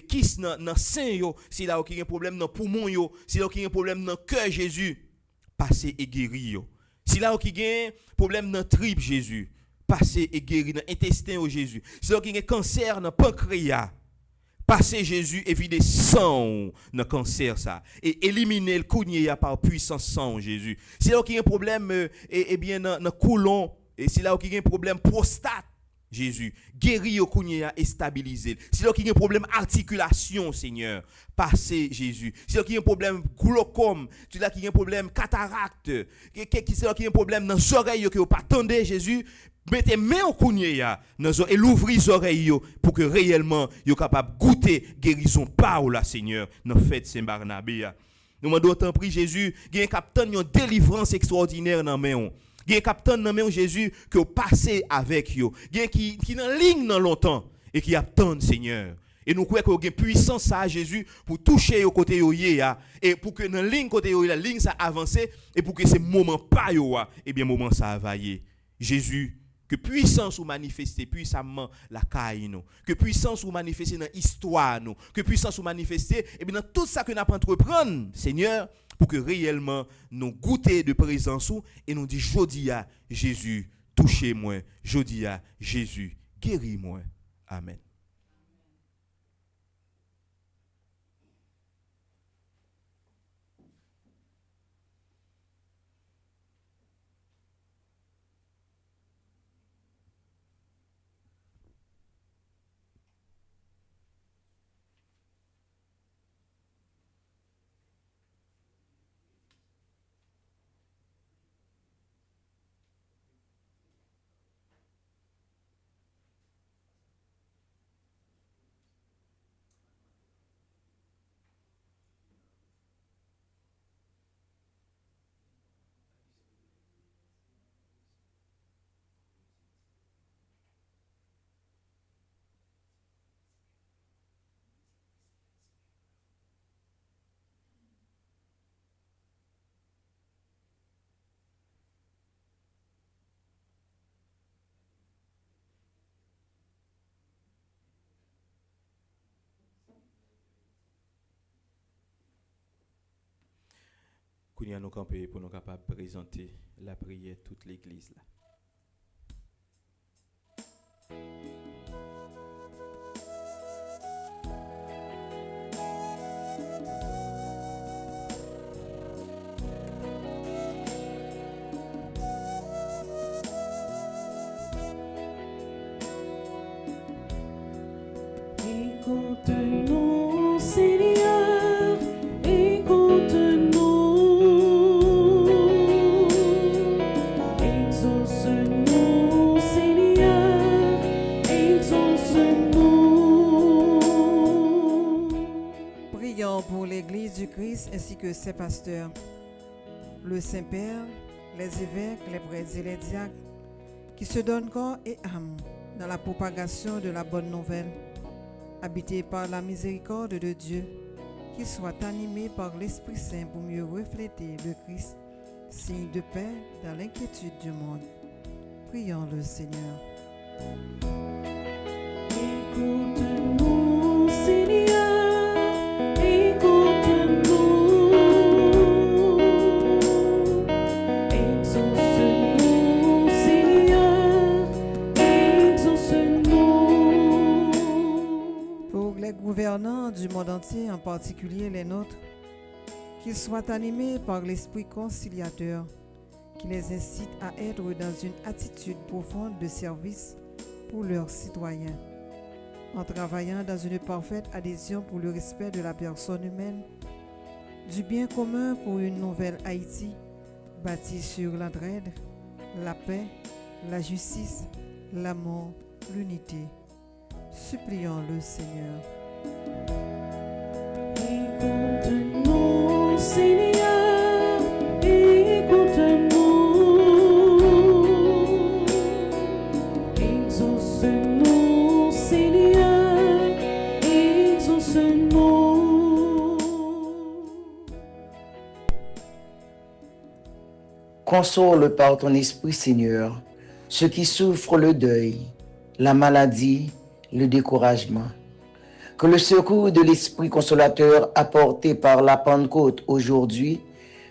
kiss dans sein yo, silayo qui a un problème dans poumon yo, silayo qui a un problème dans cœur Jésus, passer et guérir yo. Silayo qui a un problème dans trip Jésus, passer et guérir dans intestin au Jésus. Silayo qui a un cancer dans pancréas, passer Jésus et vider sang dans cancer ça et éliminer le kounye par puissance sang Jésus. Si là qui a un problème bien dans côlon et si là qui a un problème prostate Jésus, guéris au kounya et stabiliser. Si il y a un problème articulation, Seigneur, passez Jésus. Si il y a un problème glaucome, si il y a un problème cataracte, si il y a un problème dans les oreilles que vous pas attendez Jésus, mettez main au kounya et l'ouvrez les oreilles pour que réellement vous capable goûter guérison par la Seigneur dans fête Saint-Barnabé. Nous demandons tant pris Jésus, il y a un capitaine une délivrance extraordinaire dans main. Il y a un capitaine dans main Jésus que vous passez avec vous. Il y a qui dans ligne dans longtemps et qui attend Seigneur. Et nous croyons qu'il y a une puissance à Jésus pour toucher au côté et pour que dans ligne côté la ligne ça avance et pour que ce moment pas et bien moment ça availler. Jésus, que puissance ou manifester puissamment la caille nous, que puissance ou manifester dans l'histoire nous, que puissance ou manifester et bien dans tout ça que nous avons entreprendre Seigneur pour que réellement nous goûter de présence et nous dit jodi à Jésus touchez-moi, jodi à Jésus guéris-moi. Amen. Nous allons camper pour nous capables de présenter la prière toute l'église là. Écoute-nous, Seigneur, écoute-nous. Exauce-nous, Seigneur, exauce-nous. Prions pour l'Église du Christ ainsi que ses pasteurs, le Saint-Père, les évêques, les prêtres et les diacres, qui se donnent corps et âme dans la propagation de la bonne nouvelle, habités par la miséricorde de Dieu, qu'ils soient animés par l'Esprit Saint pour mieux refléter le Christ, signe de paix dans l'inquiétude du monde. Prions le Seigneur. Écoute-nous, Seigneur, écoute-nous. Exauce-nous, Seigneur, exauce-nous. Pour les gouvernants du monde entier, en particulier les nôtres, qu'ils soient animés par l'Esprit conciliateur, qui les incite à être dans une attitude profonde de service pour leurs citoyens, en travaillant dans une parfaite adhésion pour le respect de la personne humaine, du bien commun pour une nouvelle Haïti, bâtie sur l'entraide, la paix, la justice, l'amour, l'unité. Supplions le Seigneur. Écoute-nous, Seigneur, écoute-nous. Exauce-nous, Seigneur, exauce-nous. Console par ton esprit, Seigneur, ceux qui souffrent le deuil, la maladie, le découragement. Que le secours de l'Esprit consolateur apporté par la Pentecôte aujourd'hui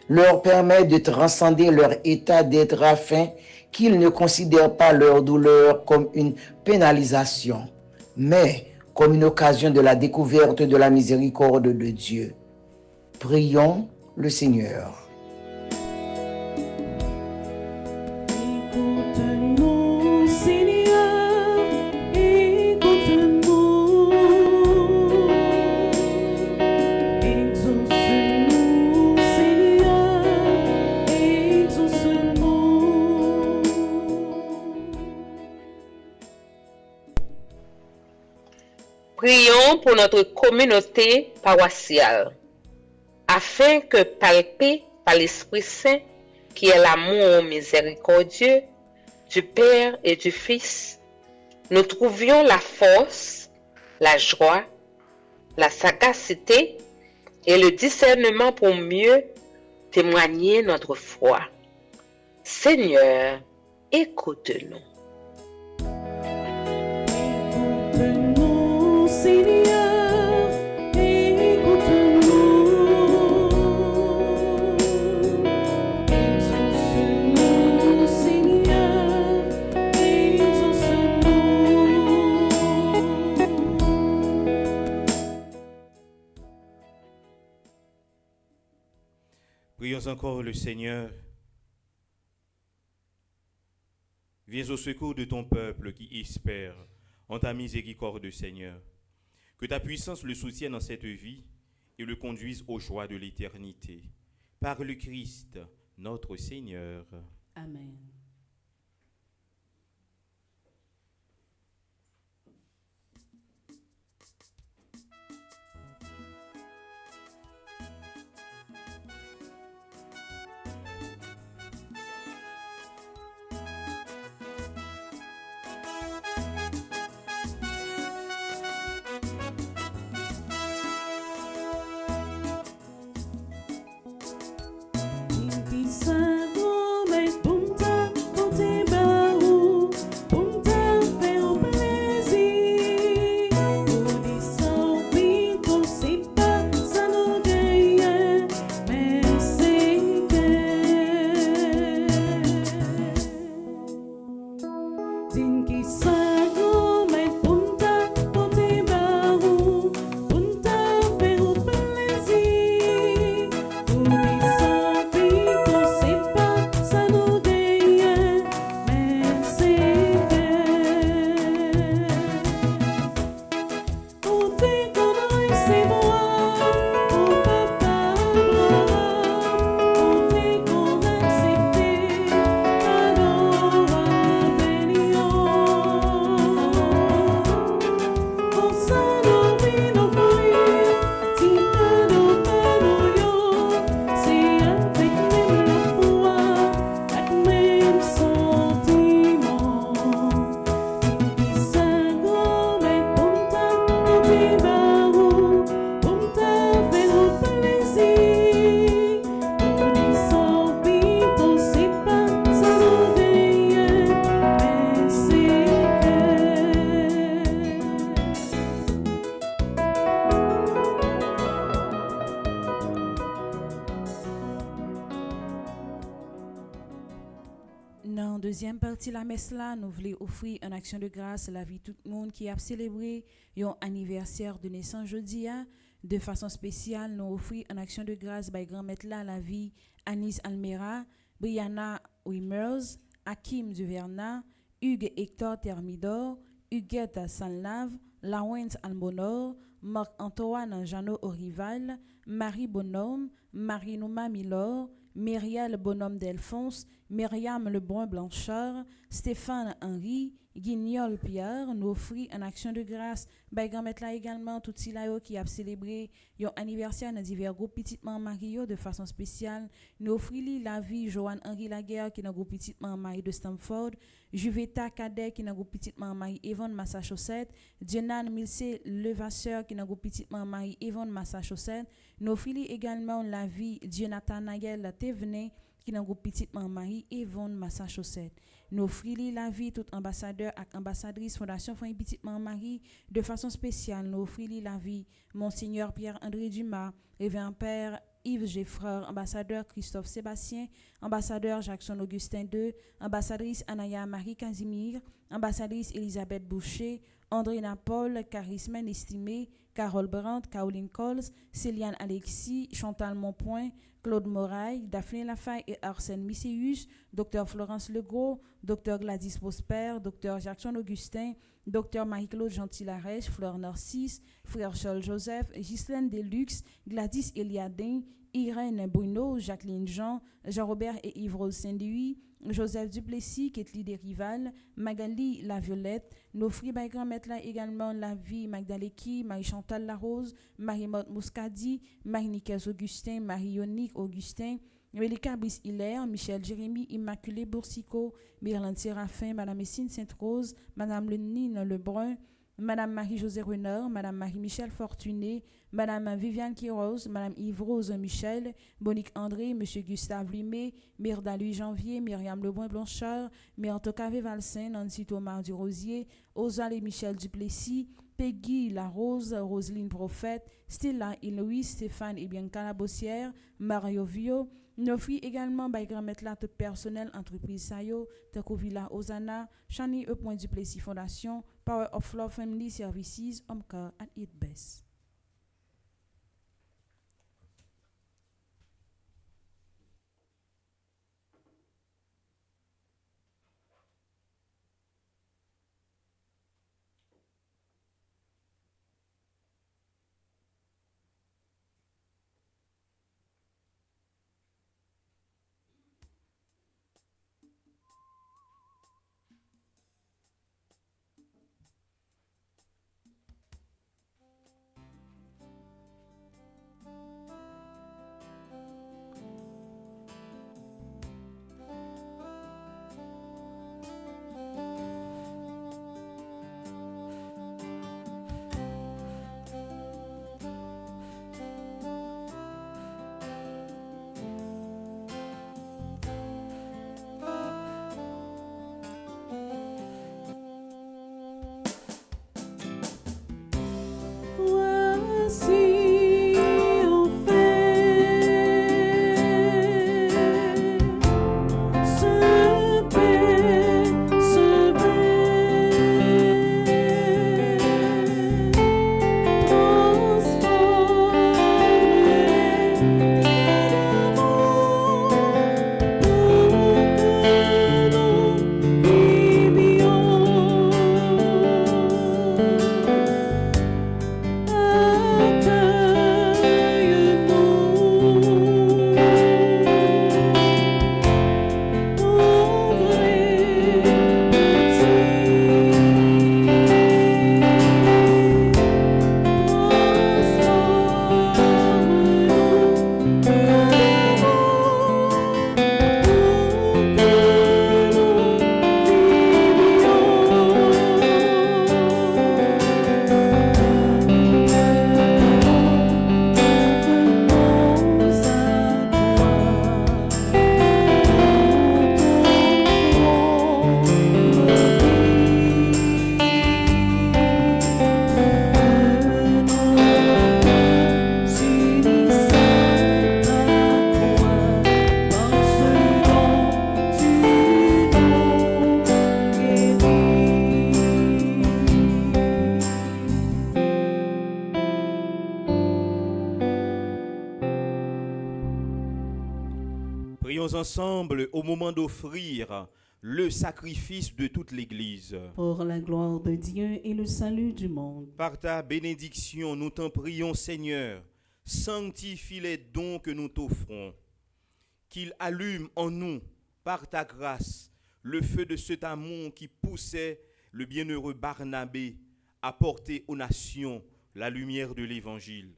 leur permette de transcender leur état d'être afin qu'ils ne considèrent pas leur douleur comme une pénalisation, mais comme une occasion de la découverte de la miséricorde de Dieu. Prions le Seigneur. Écoute-nous, Seigneur, Prions pour notre communauté paroissiale, afin que, palpé par l'Esprit Saint, qui est l'amour miséricordieux du Père et du Fils, nous trouvions la force, la joie, la sagacité et le discernement pour mieux témoigner notre foi. Seigneur, écoute-nous. Écoute-nous, Seigneur, écoute-nous. Exauce-nous, Seigneur, exauce-nous. Prions encore le Seigneur. Viens au secours de ton peuple qui espère en ta miséricorde, Seigneur. Que ta puissance le soutienne dans cette vie et le conduise aux joies de l'éternité. Par le Christ, notre Seigneur. Amen. Dans la deuxième partie de la messe là, nous voulons offrir une action de grâce à la vie de tout le monde qui a célébré un anniversaire de naissance jeudi. De façon spéciale, nous offrons une action de grâce à grand-mère là la vie Anis Almera, Brianna Wimers, Hakim Duverna, Hugues Hector Thermidor, Huguette Sanlave, Lawrence Almonor, Marc-Antoine Jeannot Orival, Marie Bonhomme, Marie-Nouma Milor, Myriel Bonhomme d'Elphonse, Myriam Lebrun Blanchard, Stéphane Henry, Guignol Pierre, nous offrons une action de grâce. Grand-mère là également, tout cela qui a célébré yon anniversaire dans divers groupes Petit Marie de façon spéciale. Nous offrons la vie Joanne Henry Laguerre qui dans groupe Petit Marie de Stamford, Juveta Cadet qui dans groupe Petit Marie Avon Massachusetts, Jenan Milsé Levasseur qui dans groupe Petit Marie Avon Massachusetts. Nous offrons également la vie Jonathan Nayel Thévenet qui dans groupe Petit Marie Avon Massachusetts. Nous offrons la vie tout ambassadeur et ambassadrice Fondation Famille Petit Marie de façon spéciale. Nous offrons la vie Monseigneur Pierre-André Dumas, Révérend Père Yves Geffreur, ambassadeur Christophe Sébastien, ambassadeur Jackson Augustin II, ambassadrice Anaya Marie Casimir, ambassadrice Elisabeth Boucher, André Napol, Charisme Estimé, Carole Brandt, Caroline Coles, Céliane Alexis, Chantal Monpoint, Claude Moraille, Daphné Lafaye et Arsène Misséus, Dr Florence Legros, Dr Gladys Prosper, Dr Jackson Augustin, Dr Marie-Claude Gentil-Larèche, Fleur Narcisse, Frère Charles Joseph, Ghislaine Deluxe, Gladys Eliadin, Irène Bruno, Jacqueline Jean, Jean-Robert et Yves-Rose Saint-Louis, Joseph Duplessis, Ketli Desrival, Magali La Violette, nos frères by grand-mère là également la vie Magdaleki, Marie-Chantal Larose, Marie-Motte Mouskadi, Marie-Nicaise Augustin, Marie-Yonique Augustin, Melika Brice Hilaire, Michel Jérémy, Immaculée Boursico, Myrlande Séraphin, Madame Essine Sainte-Rose, Madame Lenine Lebrun, Madame Marie-Josée Renard, Madame Marie-Michel Fortuné, Madame Viviane Quiroz, Madame Yves-Rose Michel, Monique André, Monsieur Gustave Limé, Myrda Louis Janvier, Myriam Lebrun-Blanchard, Myrto Cavé-Valsin, Nancy Thomas Durosier, Oswald et Michel Duplessis, Peggy La Rose, Roselyne Prophète, Stella et Louis, Stéphane et Bianca La Bossière, Mario Vio, nous offrons également by grand-mère là tout personnel entreprise Sayo, Teko Villa Osana, Chani E. Duplessis Fondation, Power of Love Family Services, Omka at It Best. Voici enfin ce Père, ce Prions ensemble au moment d'offrir le sacrifice de toute l'Église. pour la gloire de Dieu et le salut du monde. Par ta bénédiction, nous t'en prions, Seigneur, sanctifie les dons que nous t'offrons, qu'il allume en nous, par ta grâce, le feu de cet amour qui poussait le bienheureux Barnabé à porter aux nations la lumière de l'Évangile.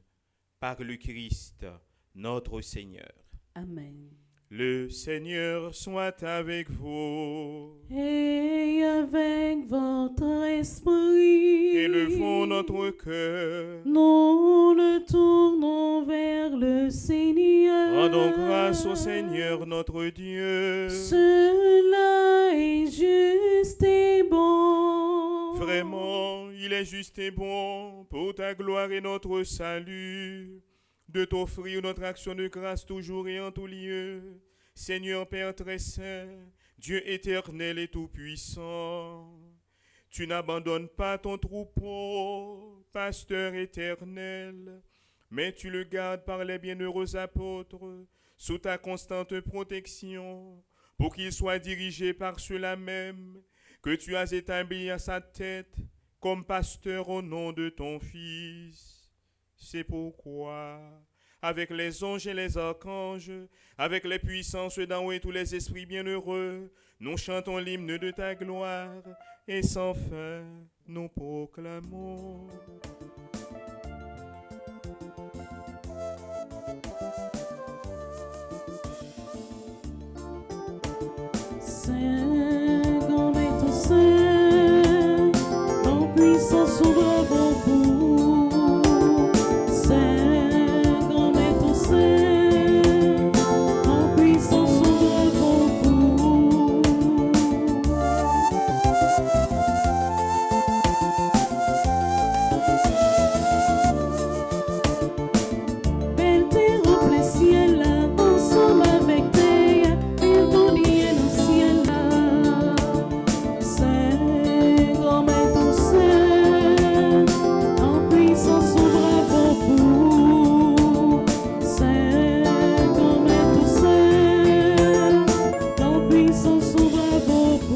Par le Christ, notre Seigneur. Amen. Le Seigneur soit avec vous. Et avec votre esprit, Élevons notre cœur. nous le tournons vers le Seigneur. Rendons grâce au Seigneur notre Dieu. Cela est juste et bon. Vraiment, il est juste et bon pour ta gloire et notre salut de t'offrir notre action de grâce toujours et en tout lieu. Seigneur Père très saint, Dieu éternel et tout-puissant, tu n'abandonnes pas ton troupeau, pasteur éternel, mais tu le gardes par les bienheureux apôtres sous ta constante protection, pour qu'il soit dirigé par ceux-là même que tu as établi à sa tête comme pasteur au nom de ton Fils. C'est pourquoi, avec les anges et les archanges, avec les puissances d'en haut et tous les esprits bienheureux, nous chantons l'hymne de ta gloire, et sans fin, nous proclamons. Saint, grand est ton Saint, en puissance souverain beaucoup. Saint, grand est ton Saint, en puissance souverain beaucoup. Belle terre remplie ciel là, ensemble avec terre, il donne au ciel là. Saint, grand est ton Saint, en puissance souverain beaucoup. Saint, grand est ton Saint, en puissance souverain beaucoup.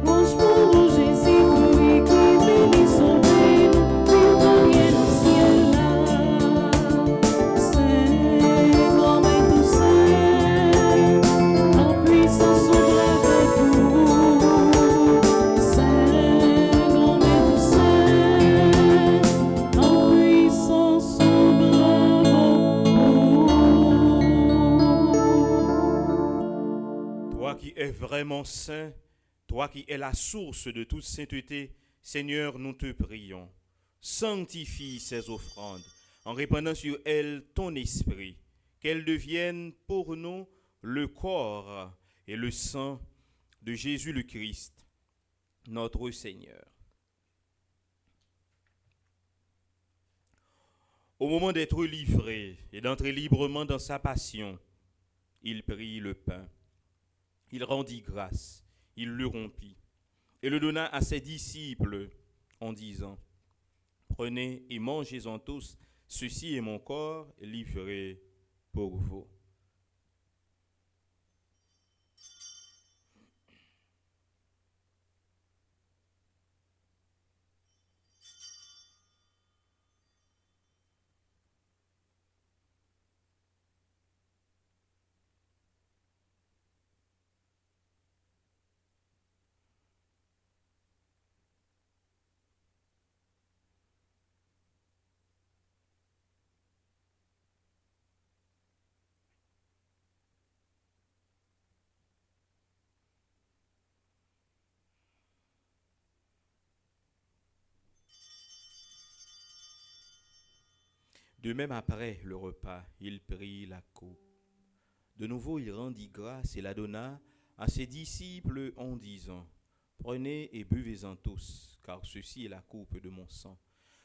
Mange pour Jésus, lui qui bénit sauver-nous, il revient au ciel là. Saint, grand est ton Saint, en puissance souverain beaucoup. Saint, grand est ton Saint, en puissance souverain beaucoup. Toi qui es vraiment saint, toi qui es la source de toute sainteté, Seigneur, nous te prions. Sanctifie ces offrandes en répandant sur elles ton esprit, qu'elles deviennent pour nous le corps et le sang de Jésus le Christ, notre Seigneur. Au moment d'être livré et d'entrer librement dans sa passion, il prit le pain. Il rendit grâce, il le rompit et le donna à ses disciples en disant, « Prenez et mangez-en tous, ceci est mon corps livré pour vous. » De même après le repas, il prit la coupe. De nouveau, il rendit grâce et la donna à ses disciples en disant, « Prenez et buvez-en tous, car ceci est la coupe de mon sang,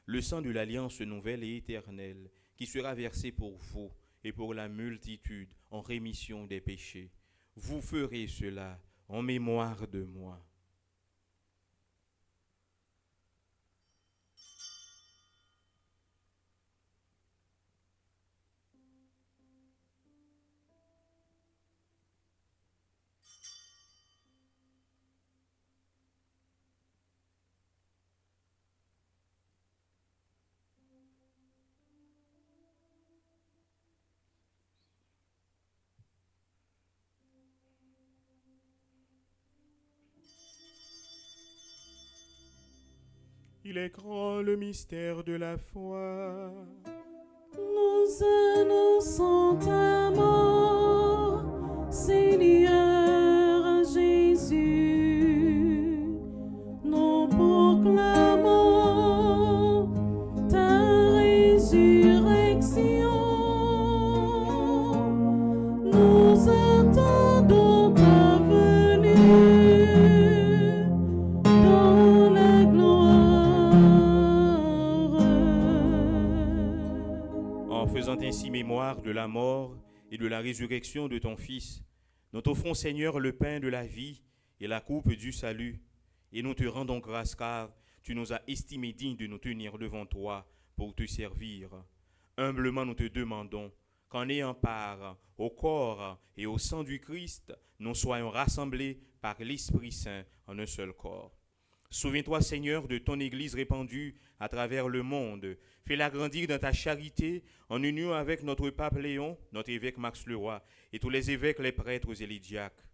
le sang de l'alliance nouvelle et éternelle, qui sera versé pour vous et pour la multitude en rémission des péchés. Vous ferez cela en mémoire de moi. » Il est grand le mystère de la foi. Nous annonçons ta mort, Seigneur Jésus. Nous proclamons ta résurrection. Nous attendons ta venue dans la gloire. En faisant ainsi mémoire de la mort et de la résurrection de ton Fils, nous t'offrons, Seigneur, le pain de la vie et la coupe du salut, et nous te rendons grâce car tu nous as estimés dignes de nous tenir devant toi pour te servir. Humblement nous te demandons, qu'en ayant part au corps et au sang du Christ, nous soyons rassemblés par l'Esprit Saint en un seul corps. Souviens-toi, Seigneur, de ton Église répandue à travers le monde. Fais-la grandir dans ta charité, en union avec notre pape Léon, notre évêque Max Leroy, et tous les évêques, les prêtres et les diacres.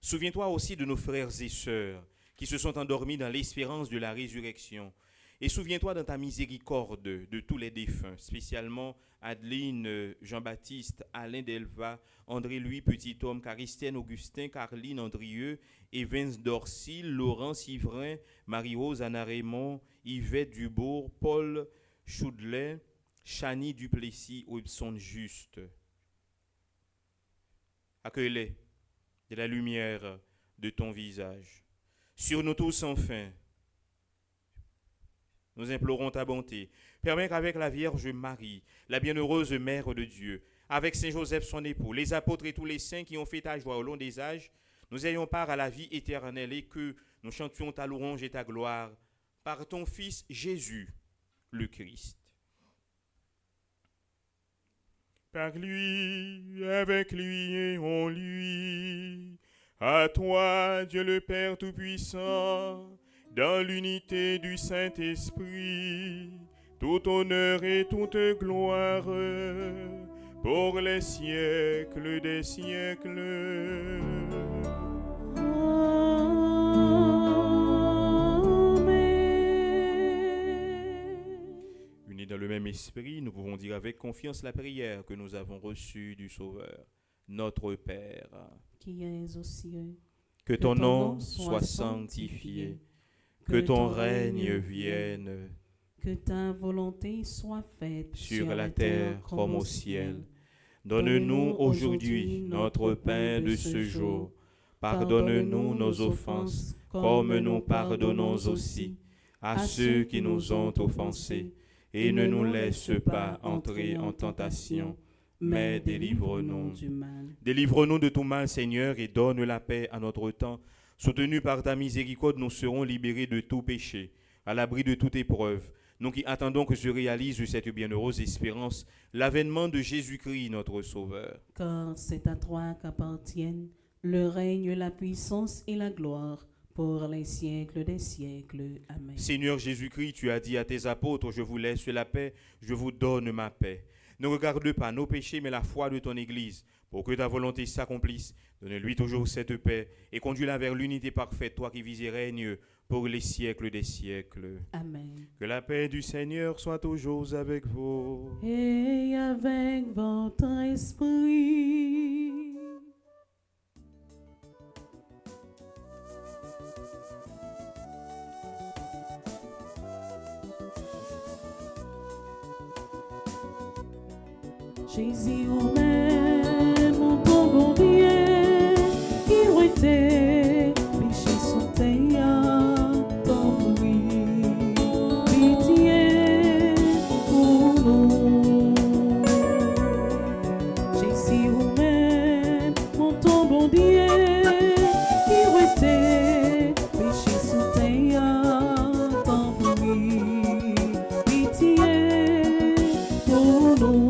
Souviens-toi aussi de nos frères et sœurs qui se sont endormis dans l'espérance de la résurrection. Et souviens-toi dans ta miséricorde de tous les défunts, spécialement Adeline, Jean-Baptiste, Alain Delva, André-Louis Petit-Homme, Caristène Augustin, Carline Andrieux, Evans Dorsil, Laurent Sivrin, Marie-Rose Anna Raymond, Yvette Dubourg, Paul Choudlet, Chani Duplessis, Wilson Juste. Accueille-les de la lumière de ton visage. Sur nous tous enfin, nous implorons ta bonté. Permets qu'avec la Vierge Marie, la bienheureuse Mère de Dieu, avec Saint Joseph son époux, les apôtres et tous les saints qui ont fait ta joie au long des âges, nous ayons part à la vie éternelle et que nous chantions ta louange et ta gloire par ton Fils Jésus, le Christ. Par lui, avec lui et en lui, à toi, Dieu le Père Tout-Puissant, dans l'unité du Saint-Esprit, tout honneur et toute gloire pour les siècles des siècles. Unis dans le même esprit, nous pouvons dire avec confiance la prière que nous avons reçue du Sauveur. Notre Père, qui es aux cieux, que ton nom soit sanctifié, que ton règne vienne, que ta volonté soit faite sur la terre comme au ciel. Donne-nous aujourd'hui notre pain de ce jour. Pardonne-nous nos offenses, comme nous pardonnons aussi à ceux qui nous ont offensés. Et ne nous laisse pas entrer en tentation, mais délivre-nous du mal. Délivre-nous de tout mal, Seigneur, et donne la paix à notre temps. Soutenus par ta miséricorde, nous serons libérés de tout péché, à l'abri de toute épreuve. Nous qui attendons que se réalise cette bienheureuse espérance, l'avènement de Jésus-Christ, notre Sauveur. Car c'est à toi qu'appartiennent le règne, la puissance et la gloire pour les siècles des siècles. Amen. Seigneur Jésus-Christ, tu as dit à tes apôtres, je vous laisse la paix, je vous donne ma paix. Ne regarde pas nos péchés, mais la foi de ton Église, pour que ta volonté s'accomplisse. Donne-lui toujours cette paix et conduis-la vers l'unité parfaite, toi qui vis et règnes pour les siècles des siècles. Amen. Que la paix du Seigneur soit toujours avec vous. Et avec votre esprit. Jésus, au même, mon bon Dieu, qui aurait été péché sous terre, ton bruit, pitié pour nous. Jésus, au même, mon bon Dieu, qui aurait été péché sous terre, ton bruit, pitié pour nous.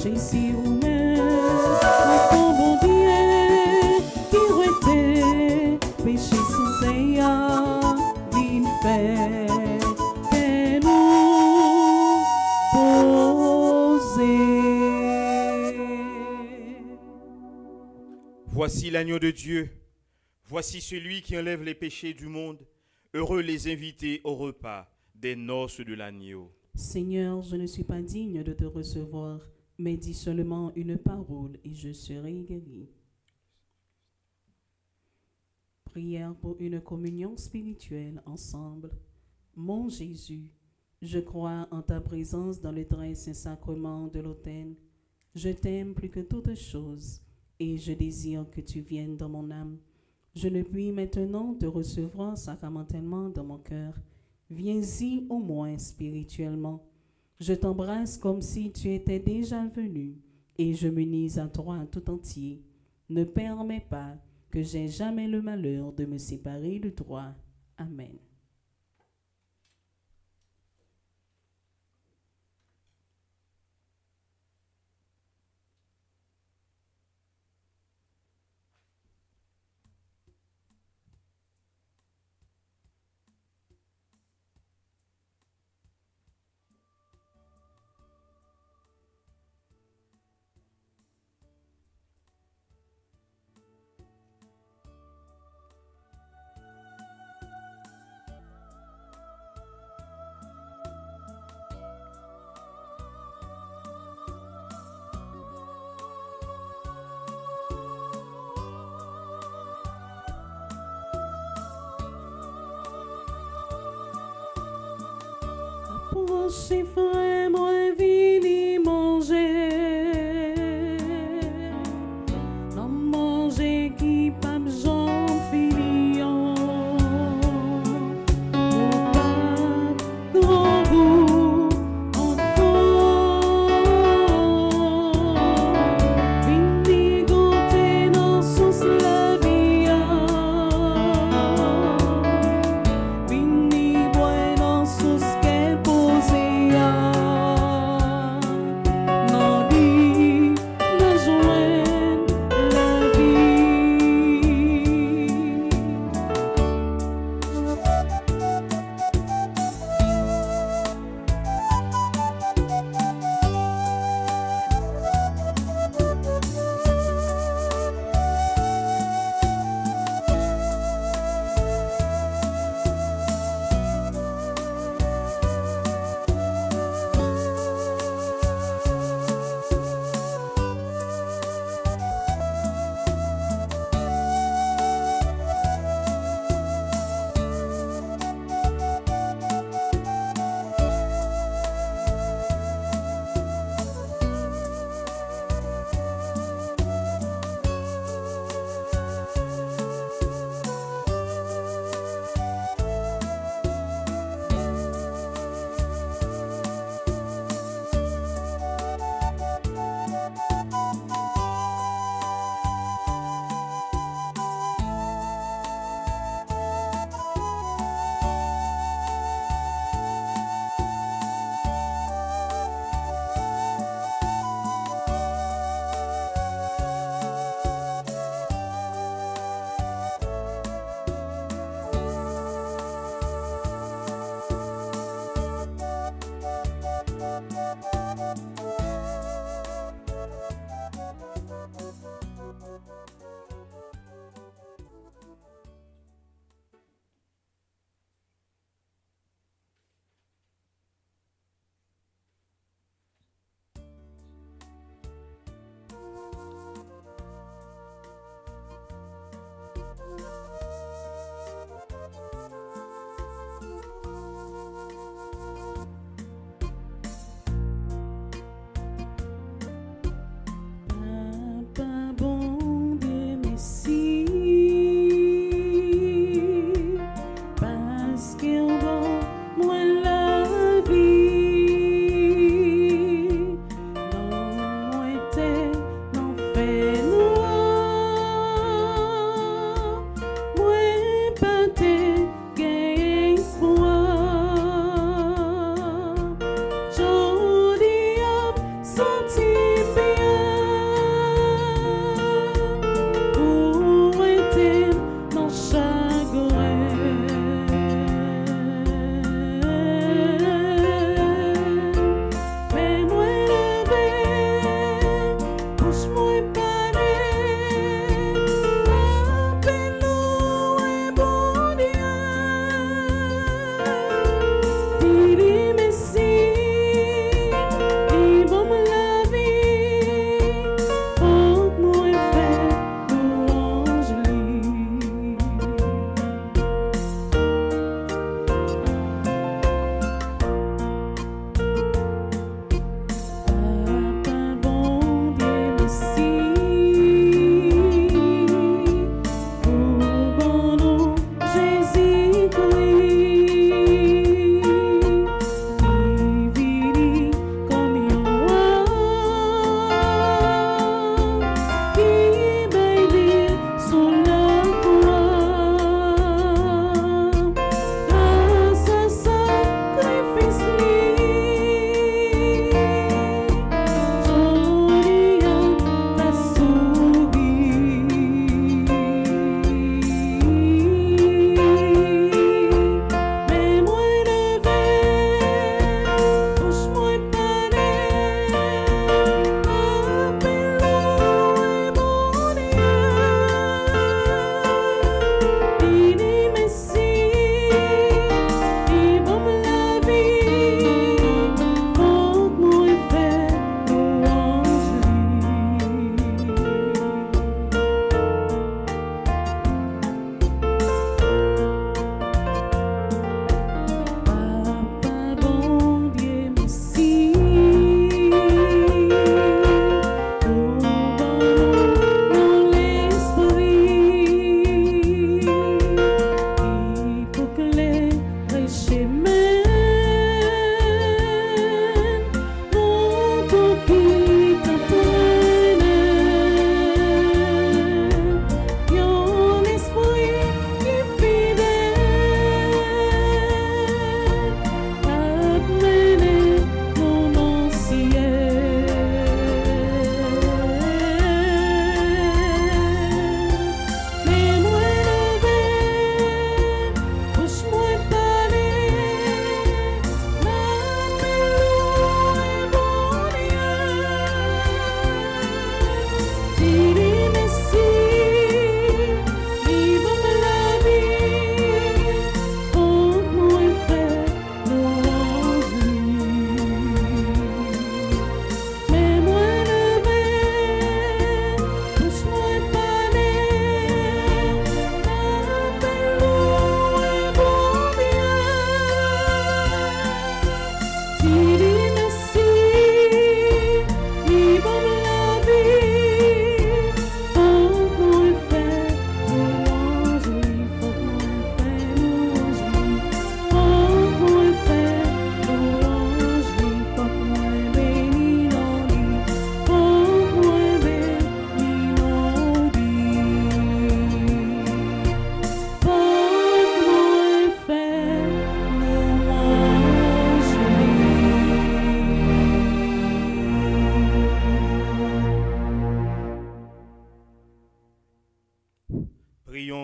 Jésus, même, mon bon Dieu, qui aurait été péché sous terre, vine fait, et nous poser. Voici l'agneau de Dieu. Voici celui qui enlève les péchés du monde. Heureux les invités au repas des noces de l'agneau. Seigneur, je ne suis pas digne de te recevoir, mais dis seulement une parole et je serai guéri. Prière pour une communion spirituelle ensemble. Mon Jésus, je crois en ta présence dans le très saint sacrement de l'autel. Je t'aime plus que toute chose et je désire que tu viennes dans mon âme. Je ne puis maintenant te recevoir sacramentellement dans mon cœur. Viens-y au moins spirituellement. Je t'embrasse comme si tu étais déjà venu et je m'unis à toi tout entier. Ne permets pas que j'aie jamais le malheur de me séparer de toi. Amen. Proche frère, moi vini manger. Non manger qui pas j'en fini. Grand goût encore. Vini goûter dans sauce la vie. Vini boire dans sauce qu'elle posée. Non dit la joie la vie. Papa bon Dieu merci, parce qu'il bon moi la vie. Non moi t'es non fait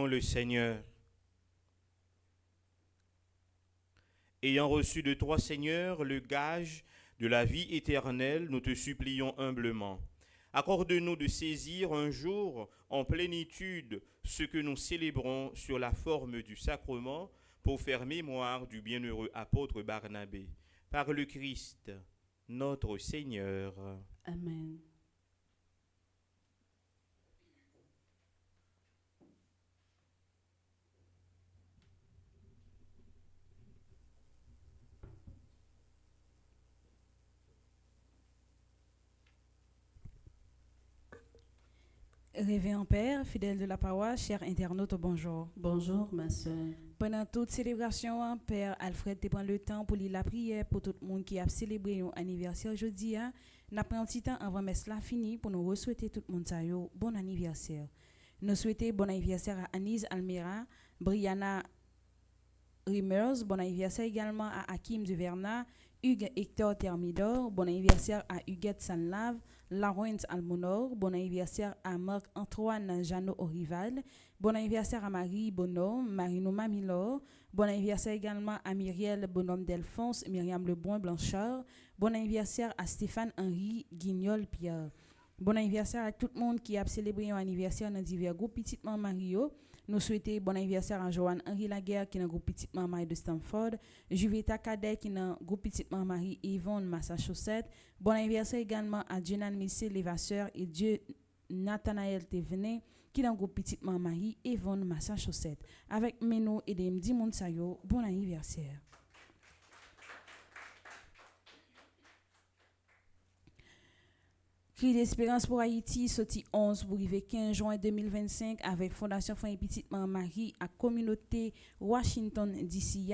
le Seigneur. Ayant reçu de toi, Seigneur, le gage de la vie éternelle, nous te supplions humblement. Accorde-nous de saisir un jour en plénitude ce que nous célébrons sur la forme du sacrement pour faire mémoire du bienheureux apôtre Barnabé. Par le Christ, notre Seigneur. Amen. Révérend Père, fidèle de la paroisse, chers internautes, bonjour. Bonjour, ma sœur. Pendant toute célébration, Père Alfred te prend le temps pour lire la prière pour tout le monde qui a célébré un anniversaire aujourd'hui. Nous prenons un petit temps avant messe la fini pour nous souhaiter tout le monde bon anniversaire. Nous souhaitons bon anniversaire à Anise Almira, Brianna Rimmers, bon anniversaire également à Hakim Duverna, Hugues Hector Thermidor, bon anniversaire à Huguette Sanlave, Laurence Almonor, bon anniversaire à Marc-Antoine Jeannot Orival, bon anniversaire à Marie Bonhomme, Marino Mamilor, bon anniversaire également à Myriel Bonhomme Delphonse, Myriam Lebrun Blanchard, bon anniversaire à Stéphane Henri Guignol Pierre. Bon anniversaire à tout le monde qui a célébré un anniversaire dans divers groupes Petite Maman Mario. Nous souhaitons bon anniversaire à Joanne Henri Laguerre qui est dans le groupe Petite Maman Marie de Stamford, Juvetta Cadet qui est dans le groupe Petite Maman Marie Yvonne Massachusetts. Bon anniversaire également à Dionan Missé Levasseur et Dieu Nathanaël Thévenin qui est dans le groupe Petite Maman Marie Yvonne Massachusetts. Avec Meno et Demdi Mounsayo, bon anniversaire. Cri d'espérance pour Haïti, sorti 11 pour arriver 15 juin 2025 avec Fondation Frère et Petite Maman Marie à communauté Washington DC.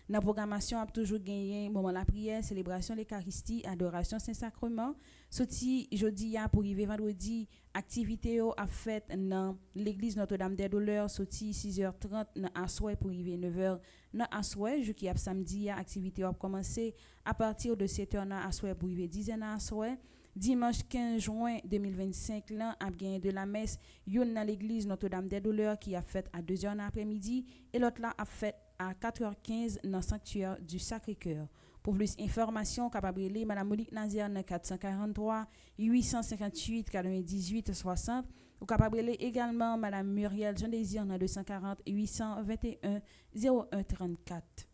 La programmation a toujours gagné moment la prière, célébration de l'Eucharistie, adoration Saint-Sacrement. Sorti jeudi pour arriver vendredi, activité a fait dans l'église Notre-Dame des Douleurs, sorti 6h30 dans Assoy pour arriver 9h dans Assoy. Jeudi samedi, activité a commencé à partir de 7h dans Assoy pour arriver 10h dans Assoy. Dimanche 15 juin 2025, là, a gagné de la messe, yon dans l'église Notre-Dame des Douleurs qui a fait à 2h l'après-midi et l'autre là a fait à 4h15 dans le sanctuaire du Sacré-Cœur. Pour plus d'informations, capable de Mme Monique Nazier dans 443 858 98 60 ou capable de également Mme Muriel Jean Désir dans 240 821 01 34.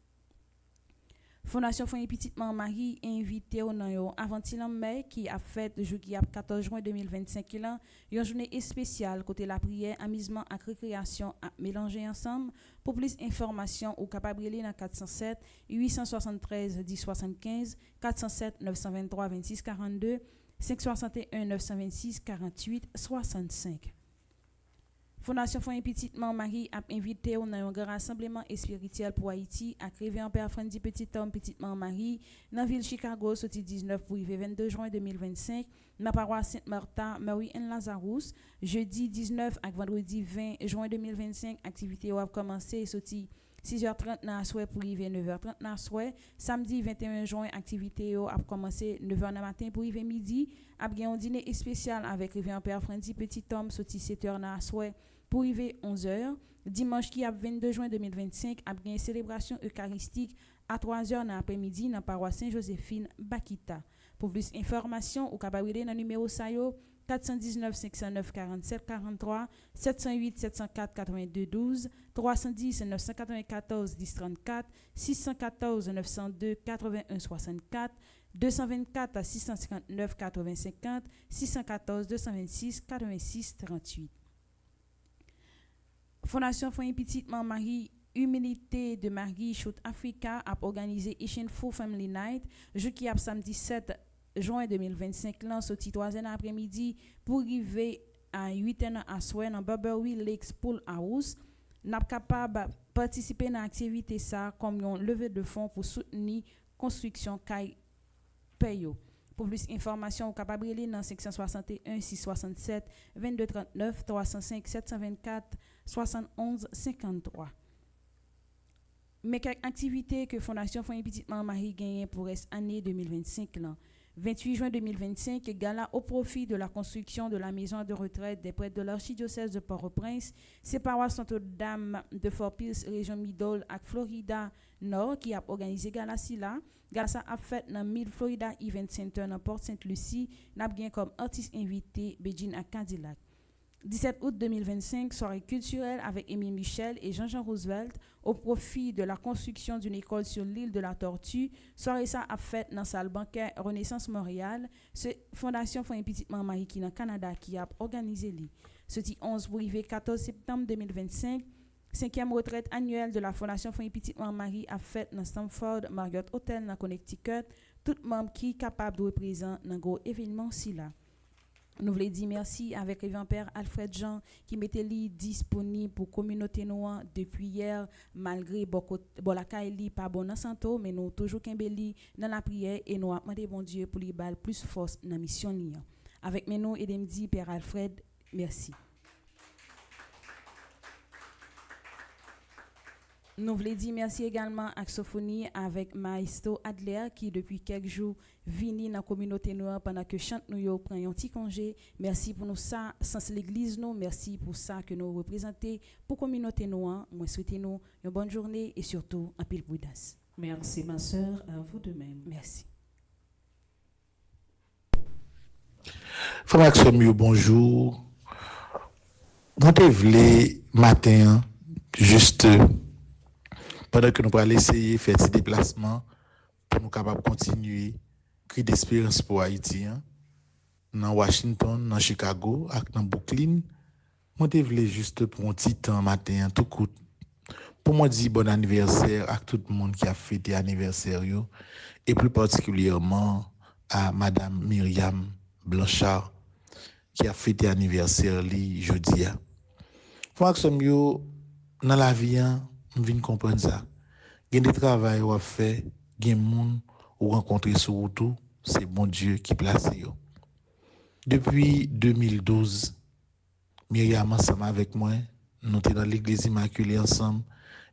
Fondation Frère et Petite Maman Marie invité au avant-hier mai qui a fait jeudi 14 juin 2025 là une journée spéciale côté la prière, amusement et récréation à mélanger ensemble. Pour plus d'informations ou capable de dans 407 873 10 75 407 923 26 42 561 926 48 65. Fondation Frère et Petite Maman Marie a invité au un grand rassemblement spirituel pour Haïti à Révérend Père Frandy Petit Homme Petite Maman Marie dans la ville Chicago sorti 19 pour 22 juin 2025 dans la paroisse Sainte-Martha Mary-Ann Lazarus. Jeudi 19 et vendredi 20 juin 2025 activité a commencé sorti 6h30 dans la soirée pour 9h30 dans la soirée. Samedi 21 juin activité a commencé 9h du matin pour midi. A bien un dîner spécial avec Révérend Père Frandy Petit Homme sorti 7h dans la soirée pour arriver 11h. Dimanche qui a 22 juin 2025, a bien une célébration eucharistique à 3h dans l'après-midi dans la paroisse Saint-Joséphine Bakita. Pour plus d'informations, ou capable dans le numéro SAYO 419 509 47 43 708 704 82 12 310 994 10 34 614 902 81 64 224 659 80 50 614 226 86 38. Fondation Frère et Petite Maman Marie Humilité de Marie Shoot Africa a organisé Ishin Full Family Night jeudi samedi 7 juin 2025 là sorti 3h après-midi pour arriver à 8h à soir dans Barberville Lakes Pool House. N'a capable participer dans l'activité ça comme une levée de fonds pour soutenir construction Kai Payo. Pour plus d'informations, capable de dans section 61 667 22 39 305 724 71 53. Mais quelques activités que Fondation Frère et Petite Maman Marie gagne pour cette année 2025 là. 28 juin 2025, gala au profit de la construction de la maison de retraite des prêtres de l'archidiocèse de Port-au-Prince. Ces paroisses Notre-Dame de Fort Pierce, région Middle et Florida Nord qui a organisé gala si là. Gala ça a fait dans 1000 Florida Event Center dans Port Sainte-Lucie. N'a bien comme artiste invité Beijing à Cadillac. 17 août 2025, soirée culturelle avec Émile Michel et Jean-Jean Roosevelt au profit de la construction d'une école sur l'île de la Tortue. Soirée ça a fait dans la salle banquet Renaissance Montréal. Fondation Fonds Petit Marie qui dans Canada qui a organisé lui. Ce 11 pour arriver 14 septembre 2025, 5e retraite annuelle de la Fondation Fonds Petit Marie a fait dans Stamford Marriott Hotel dans Connecticut. Tout membre qui est capable de représenter dans gros événement si là. Nous voulons dire merci avec Révérend Père Alfred Jean qui mettait lui disponible pour la communauté noire depuis hier, malgré la caille pas bon dans santo, mais nous toujours kembeli dans la prière et nous demandons bon Dieu pour lui balle plus force dans la mission. Avec nous et me dit Père Alfred, merci. Nous voulons dire merci également à Sophonie avec Maestro Adler qui depuis quelques jours vini dans la communauté noire pendant que chante nous prend un petit congé. Merci pour nous ça sans l'église nous, merci pour ça que nous représentez pour communauté noire. Moi souhaitez nous une bonne journée et surtout un pile prudence. Merci ma sœur, à vous de même. Merci. Frère Maxime, bonjour. Moi te voulais matin juste pendant que nous allons essayer de faire des déplacements pour nous capables de continuer cri d'espérance pour Haïti, dans Washington, dans Chicago, et dans Brooklyn. Moi, je voulais juste pour un petit temps matin, tout court, pour moi dire bon anniversaire à tout le monde qui a fêté anniversaire, et plus particulièrement à Madame Myriam Blanchard, qui a fêté anniversaire jeudi. Faut que dans la vie, on vient comprendre ça. Il y a des travail à faire, il y a des gens ou rencontrer sur tout, c'est bon Dieu qui place. Depuis 2012, Myriam ensemble avec moi, nous sommes dans l'église Immaculée ensemble.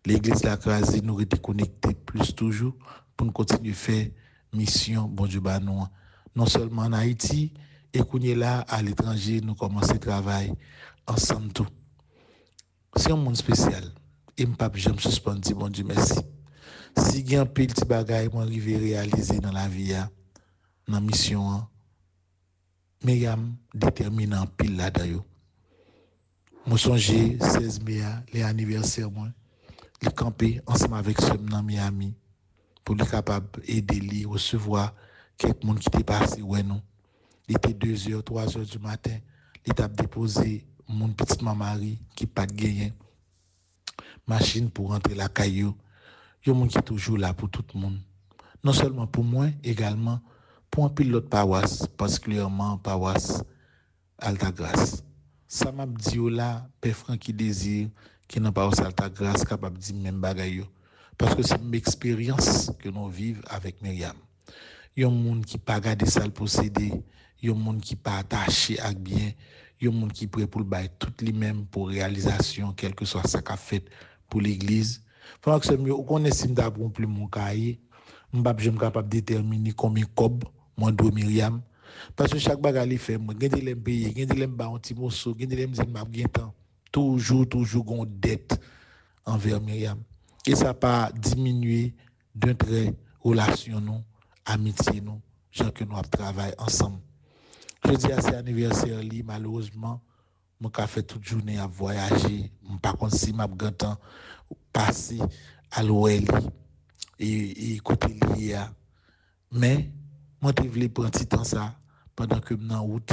L'église La Crasée nous était connectés plus toujours pour nous continuer à faire mission bon Dieu nous. Non seulement en Haïti, et qu'on est là à l'étranger, nous commençons à travailler ensemble tout. C'est un monde spécial. Et je ne peux pas suspendre, bon Dieu merci. Si il y a un petit bagage qui arrive à réaliser dans la vie, dans la mission, Myriam détermine en pile là-dedans. Je songe 16 mai, l'anniversaire, le camper ensemble avec ce dans Miami pour être capable d'aider, recevoir quelqu'un qui était passé. Il était 2h, 3h du matin. Il a déposé mon petite maman qui n'a pas de gagné. Machine pour rentrer la caillou. Il y a un monde qui est toujours là pour tout le monde. Non seulement pour moi, également pour un pilote paroisse, particulièrement paroisse Altagrace. Ça m'a dit là, Père Francky Désir, qui n'a pas Altagrace, capable de dire même bagaille. Parce que c'est une expérience que nous vivons avec Myriam. Il y a un monde qui n'a pas gardé ça le posséder. Il y a un monde qui n'est pas attaché à bien. Il y a un monde qui est prêt pour le bail tout lui-même pour réalisation, quel que soit sa qu'a fait pour l'église. Pendant que c'est mieux, on estime d'avoir plus mon cahier, je suis capable de déterminer combien de cob, moi, dois Myriam. Parce que chaque bagage fait, moi, je vais payer, je vais un petit morceau, je vais dire temps. Toujours, une dette envers Myriam. Et ça n'a pas diminué d'un trait relation, nous, amitié, nous, gens que nous travaillons ensemble. Je dis à cet anniversaire, malheureusement, je n'ai fait toute journée à voyager. Je ne sais pas si je suis temps passer à l'OL et côté lié. Mais moi, je voulais prendre un petit temps ça pendant que je suis en route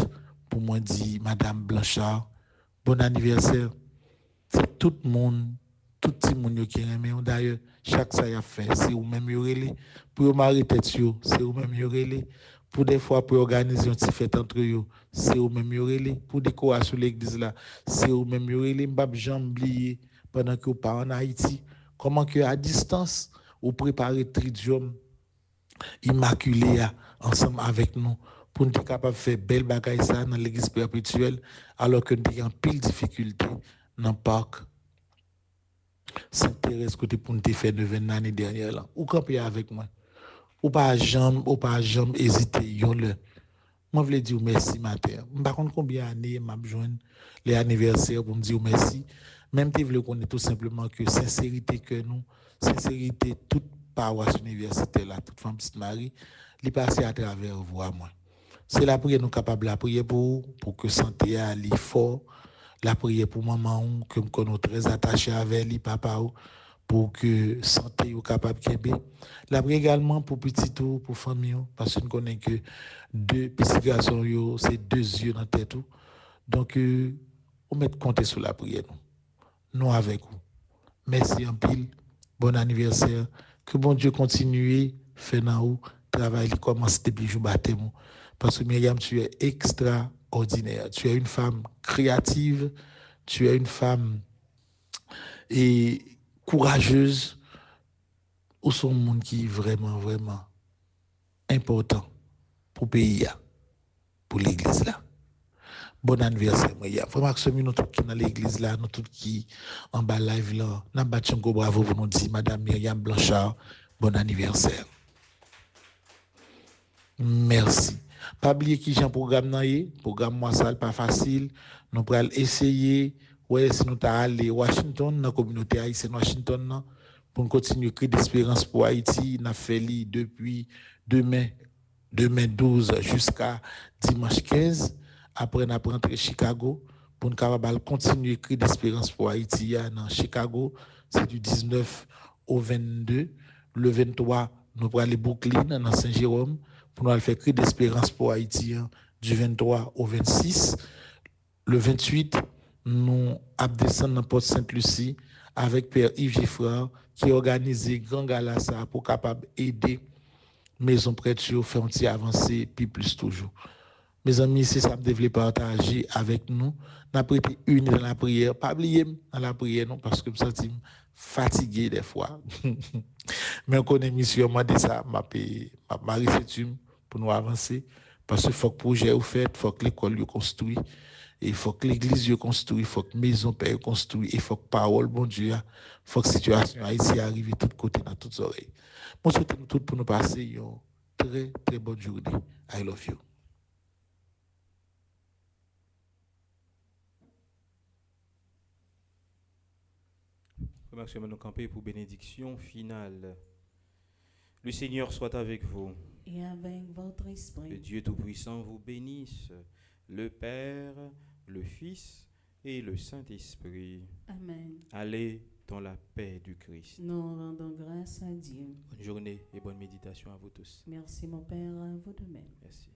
pour moi dire, Madame Blanchard, bon anniversaire. C'est tout le monde, tout le monde qui aime. D'ailleurs, chaque ça y a fait, c'est vous-même qui pour marier tête, c'est vous-même qui pour des fois, pour organiser un petit fête entre eux, c'est vous-même qui pour décorer sur l'église là, c'est vous-même qui je ne peux jamais oublier pendant que vous parlez en Haïti, comment que à distance, vous préparez Tridium immaculé ensemble avec nous pour nous être capable de faire belle bagaille ça dans l'église perpétuelle alors que nous avons pile difficulté dans le parc Sainte-Thérèse côté pour nous faire 9 l'année dernière là. Ou camper avec moi. ou pas jamais hésiter yon le. Moi voulais dire merci matin. Par contre combien d'années m'a besoin les anniversaires pour me dire merci. Même tu voulais connaître tout simplement que sincérité que nous, sincérité toute paroisse universitaire là, toute femme petite Marie, li passer à travers vous à moi. C'est la prière nous capable la prière pour que santé ali fort, la prière pour maman que nous connaissons très attaché avec lui papa pour que santé ou capable kembe. La prière également pour petit ou pour famille parce que nous connaissons que deux petits garçons yo c'est deux yeux dans tête tout. Donc on met compter sur la prière nous avec vous. Merci en pile. Bon anniversaire. Que bon Dieu continue faire dans vous travail qui commence depuis jour baptême. Parce que Myriam, tu es extraordinaire. Tu es une femme créative. Tu es une femme et courageuse. Ou son monde qui est vraiment, vraiment important pour le pays, pour l'église là. Bon anniversaire, Myriam. Vraiment que nous tous qui dans l'église là, nous tous qui en bas live là, nous battons bravo pour nous dire, Madame Myriam Blanchard, bon anniversaire. Merci. Pas oublier qui j'ai un programme programme moi ça pas facile. Nous pourrons essayer ouais si nous t'a aller Washington dans la communauté haïtienne Washington pour continuer cri d'espérance pour Haïti, n'a fait depuis demain 12 jusqu'à dimanche 15 après n'a rentré Chicago pour nous capable continuer cri d'espérance pour Haïti dans Chicago, c'est du 19 au 22, le 23 nous pourrons aller Brooklyn dans Saint-Jérôme pour nous faire cri d'espérance pour Haïti du 23 au 26. Le 28, nous allons descendre dans Port Sainte-Lucie avec Père Yves Giffard qui organise grand gala pour capable aider maison prêtre sur faire un petit avancé puis plus toujours. Mes amis, c'est ça que vous devez partager avec nous. Nous avons été unis dans la prière. Pas oublier dans la prière non parce que je me sens fatigué des fois. Mais on connaît mission moi de ça m'a reçu pour nous avancer parce qu'il faut que le projet soit fait, il faut que l'école soit construite, il faut que l'église soit construite, il faut que la maison soit construite, il faut que la parole, bon Dieu, il faut que la situation ici arrive de tous côtés, dans toutes les oreilles. Je souhaite nous tous pour nous passer une très, très bonne journée. I love you. Remercions nous camper pour bénédiction finale. Le Seigneur soit avec vous. Et avec votre esprit. Le Dieu Tout-Puissant vous bénisse, le Père, le Fils et le Saint-Esprit. Amen. Allez dans la paix du Christ. Nous rendons grâce à Dieu. Bonne journée et bonne méditation à vous tous. Merci mon Père, à vous de même. Merci.